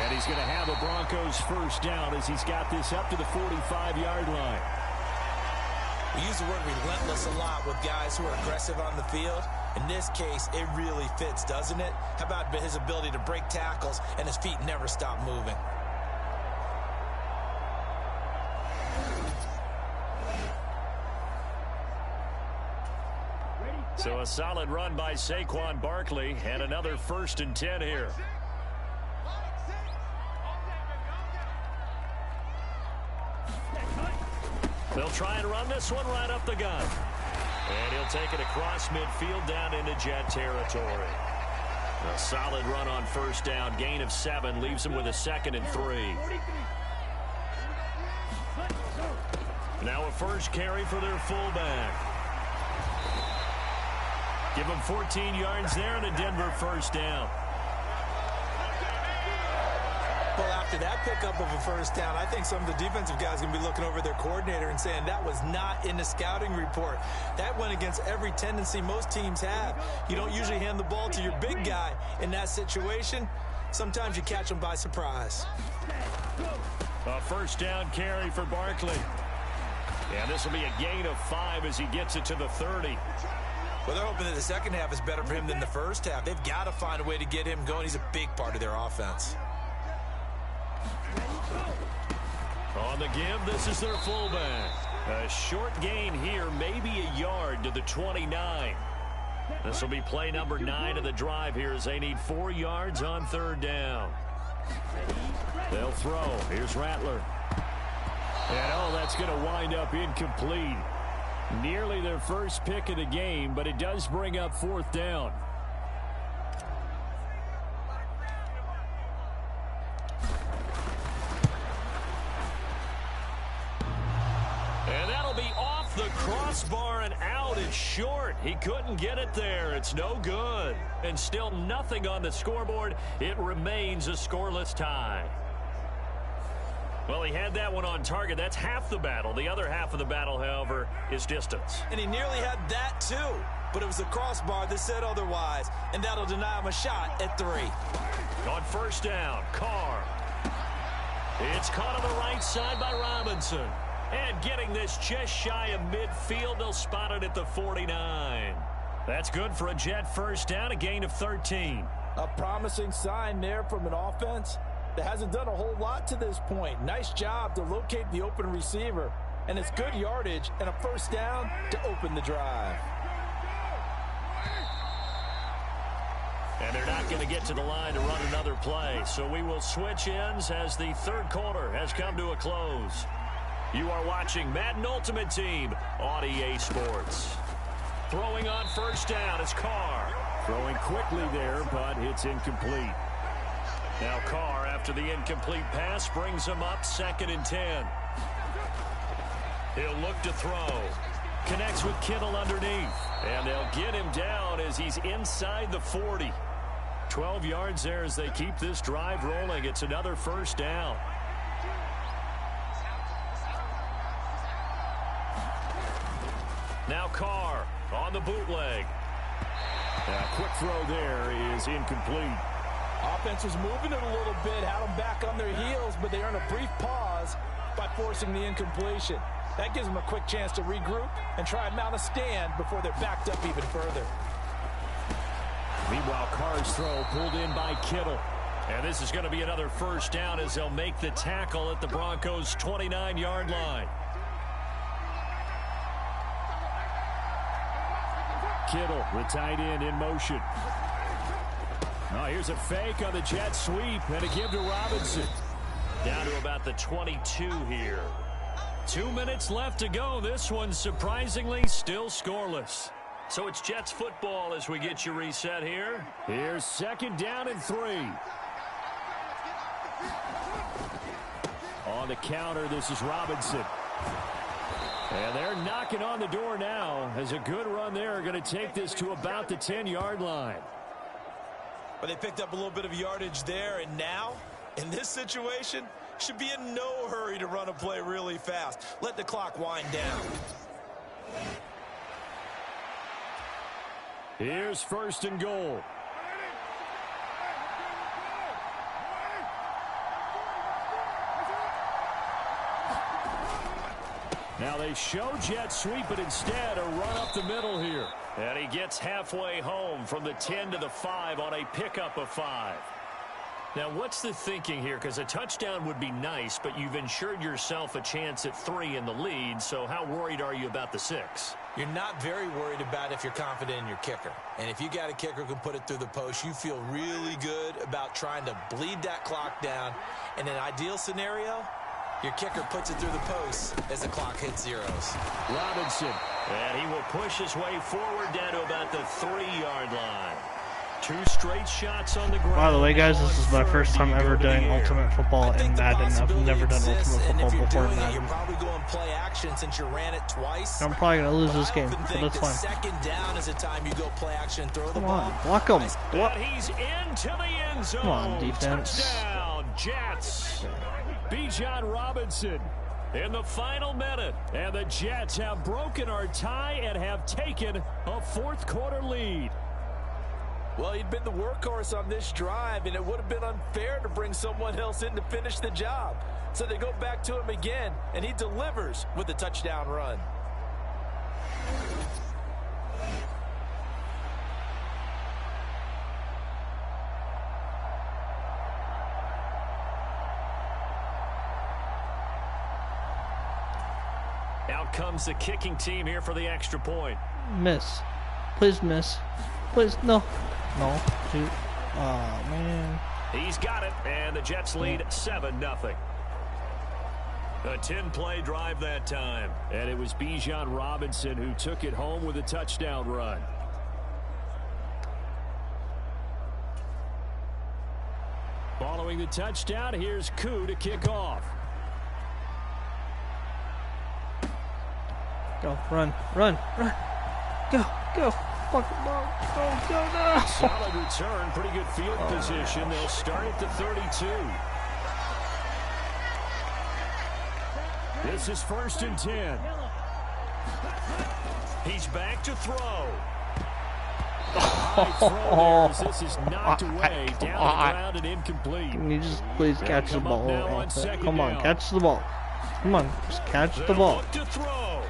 And he's going to have a Broncos first down as he's got this up to the 45-yard line. We use the word relentless a lot with guys who are aggressive on the field. In this case, it really fits, doesn't it? How about his ability to break tackles and his feet never stop moving? So a solid run by Saquon Barkley and another 1st and 10 here. They'll try and run this one right up the gun. And he'll take it across midfield down into Jet territory. A solid run on first down. Gain of 7 leaves him with a 2nd and 3. Now a first carry for their fullback. Give him 14 yards there and a Denver first down. Well, after that pickup of a first down, I think some of the defensive guys are going to be looking over their coordinator and saying that was not in the scouting report. That went against every tendency most teams have. You don't usually hand the ball to your big guy in that situation. Sometimes you catch them by surprise. A first down carry for Barkley. And this will be a gain of 5 as he gets it to the 30. Well, they're hoping that the second half is better for him than the first half. They've got to find a way to get him going. He's a big part of their offense. On the give, this is their fullback. A short gain here, maybe a yard to the 29. This will be play number 9 of the drive here as they need 4 yards on 3rd down. They'll throw. Here's Rattler. And, oh, that's going to wind up incomplete. Nearly their first pick of the game, but it does bring up 4th down. And that'll be off the crossbar and out. It's short. He couldn't get it there. It's no good. And still nothing on the scoreboard. It remains a scoreless tie. Well, he had that one on target. That's half the battle. The other half of the battle, however, is distance. And he nearly had that, too. But it was the crossbar that said otherwise. And that'll deny him a shot at 3. On first down, Carr. It's caught on the right side by Robinson. And getting this just shy of midfield, they'll spot it at the 49. That's good for a Jet first down, a gain of 13. A promising sign there from an offense that hasn't done a whole lot to this point. Nice job to locate the open receiver. And it's good yardage and a first down to open the drive. And they're not going to get to the line to run another play. So we will switch ends as the third quarter has come to a close. You are watching Madden Ultimate Team on EA Sports. Throwing on first down is Carr. Throwing quickly there, but it's incomplete. Now Carr, after the incomplete pass, brings him up 2nd and 10. He'll look to throw. Connects with Kittle underneath. And they'll get him down as he's inside the 40. 12 yards there as they keep this drive rolling. It's another first down. Now Carr on the bootleg. A quick throw there is incomplete. Offense was moving it a little bit, had them back on their heels, but they earned a brief pause by forcing the incompletion. That gives them a quick chance to regroup and try and mount a stand before they're backed up even further. Meanwhile, Carr's throw pulled in by Kittle. And this is going to be another first down as they'll make the tackle at the Broncos' 29-yard line. Kittle, the tight end, in motion. Oh, here's a fake on the jet sweep and a give to Robinson. Down to about the 22 here. 2 minutes left to go. This one surprisingly still scoreless. So it's Jets football as we get you reset here. Here's second down and 3. On the counter, this is Robinson. And they're knocking on the door now as a good run there are going to take this to about the 10-yard line. But they picked up a little bit of yardage there, and now, in this situation, should be in no hurry to run a play really fast. Let the clock wind down. Here's first and goal. Now they show jet sweep, but instead a run up the middle here. And he gets halfway home from the 10 to the 5 on a pickup of 5. Now, what's the thinking here? Because a touchdown would be nice, but you've ensured yourself a chance at 3 in the lead, so how worried are you about the 6? You're not very worried about if you're confident in your kicker. And if you got a kicker who can put it through the post, you feel really good about trying to bleed that clock down. In an ideal scenario, your kicker puts it through the post as the clock hits zeros. Robinson, and he will push his way forward down to about the 3-yard line. 2 straight shots on the ground. By the way, guys, this is my first time ever doing Ultimate Football in Madden. I've never done Ultimate Football before in Madden. You're probably going play action since you ran it twice. I'm probably going to lose this game, but that's fine. Second down is the time you go play action and throw the ball. Come on, block him. And he's into the end zone. Come on, defense. Touchdown, Jets. Bijan Robinson in the final minute. And the Jets have broken our tie and have taken a fourth-quarter lead. Well, he'd been the workhorse on this drive, and it would have been unfair to bring someone else in to finish the job. So they go back to him again, and he delivers with a touchdown run. Out comes the kicking team here for the extra point. Miss. Please miss. Please, no. No. Shoot. Oh, man. He's got it, and the Jets lead 7-0. A 10-play drive that time. And it was Bijan Robinson who took it home with a touchdown run. Following the touchdown, here's Koo to kick off. Go, run, run, run. Go, go. Fucking ball. Go, no. Solid return, pretty good field position. They'll start at the 32. This is first and 10. He's back to throw. High throw there as this is knocked away, down the ground and incomplete. Can you just please catch the ball? Come on, catch the ball. Come on, just catch the ball. To throw.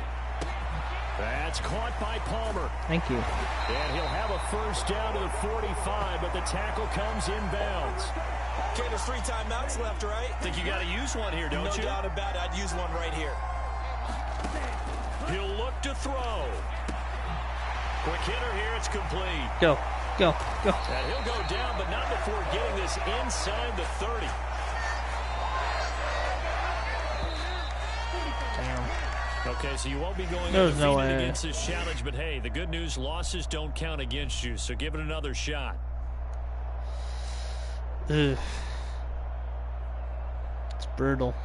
That's caught by Palmer. Thank you. And he'll have a first down to the 45, but the tackle comes inbounds. Okay, there's 3 timeouts left, right? Think you got to use one here, don't you? No doubt about it. I'd use one right here. He'll look to throw. Quick hitter here. It's complete. Go, go, go. And he'll go down, but not before getting this inside the 30. Damn. Okay, so you won't be going There's no undefeated way. against this challenge, but hey, the good news, losses don't count against you, so give it another shot. Ugh. It's brutal.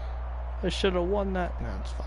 I should have won that. No, it's fine.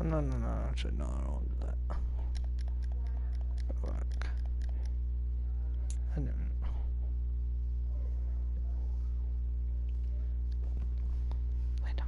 No. Actually, no, I don't want to do that. Go back. And then. Lay down.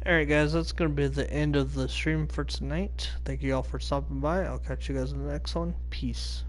Alright guys, that's going to be the end of the stream for tonight. Thank you all for stopping by. I'll catch you guys in the next one. Peace.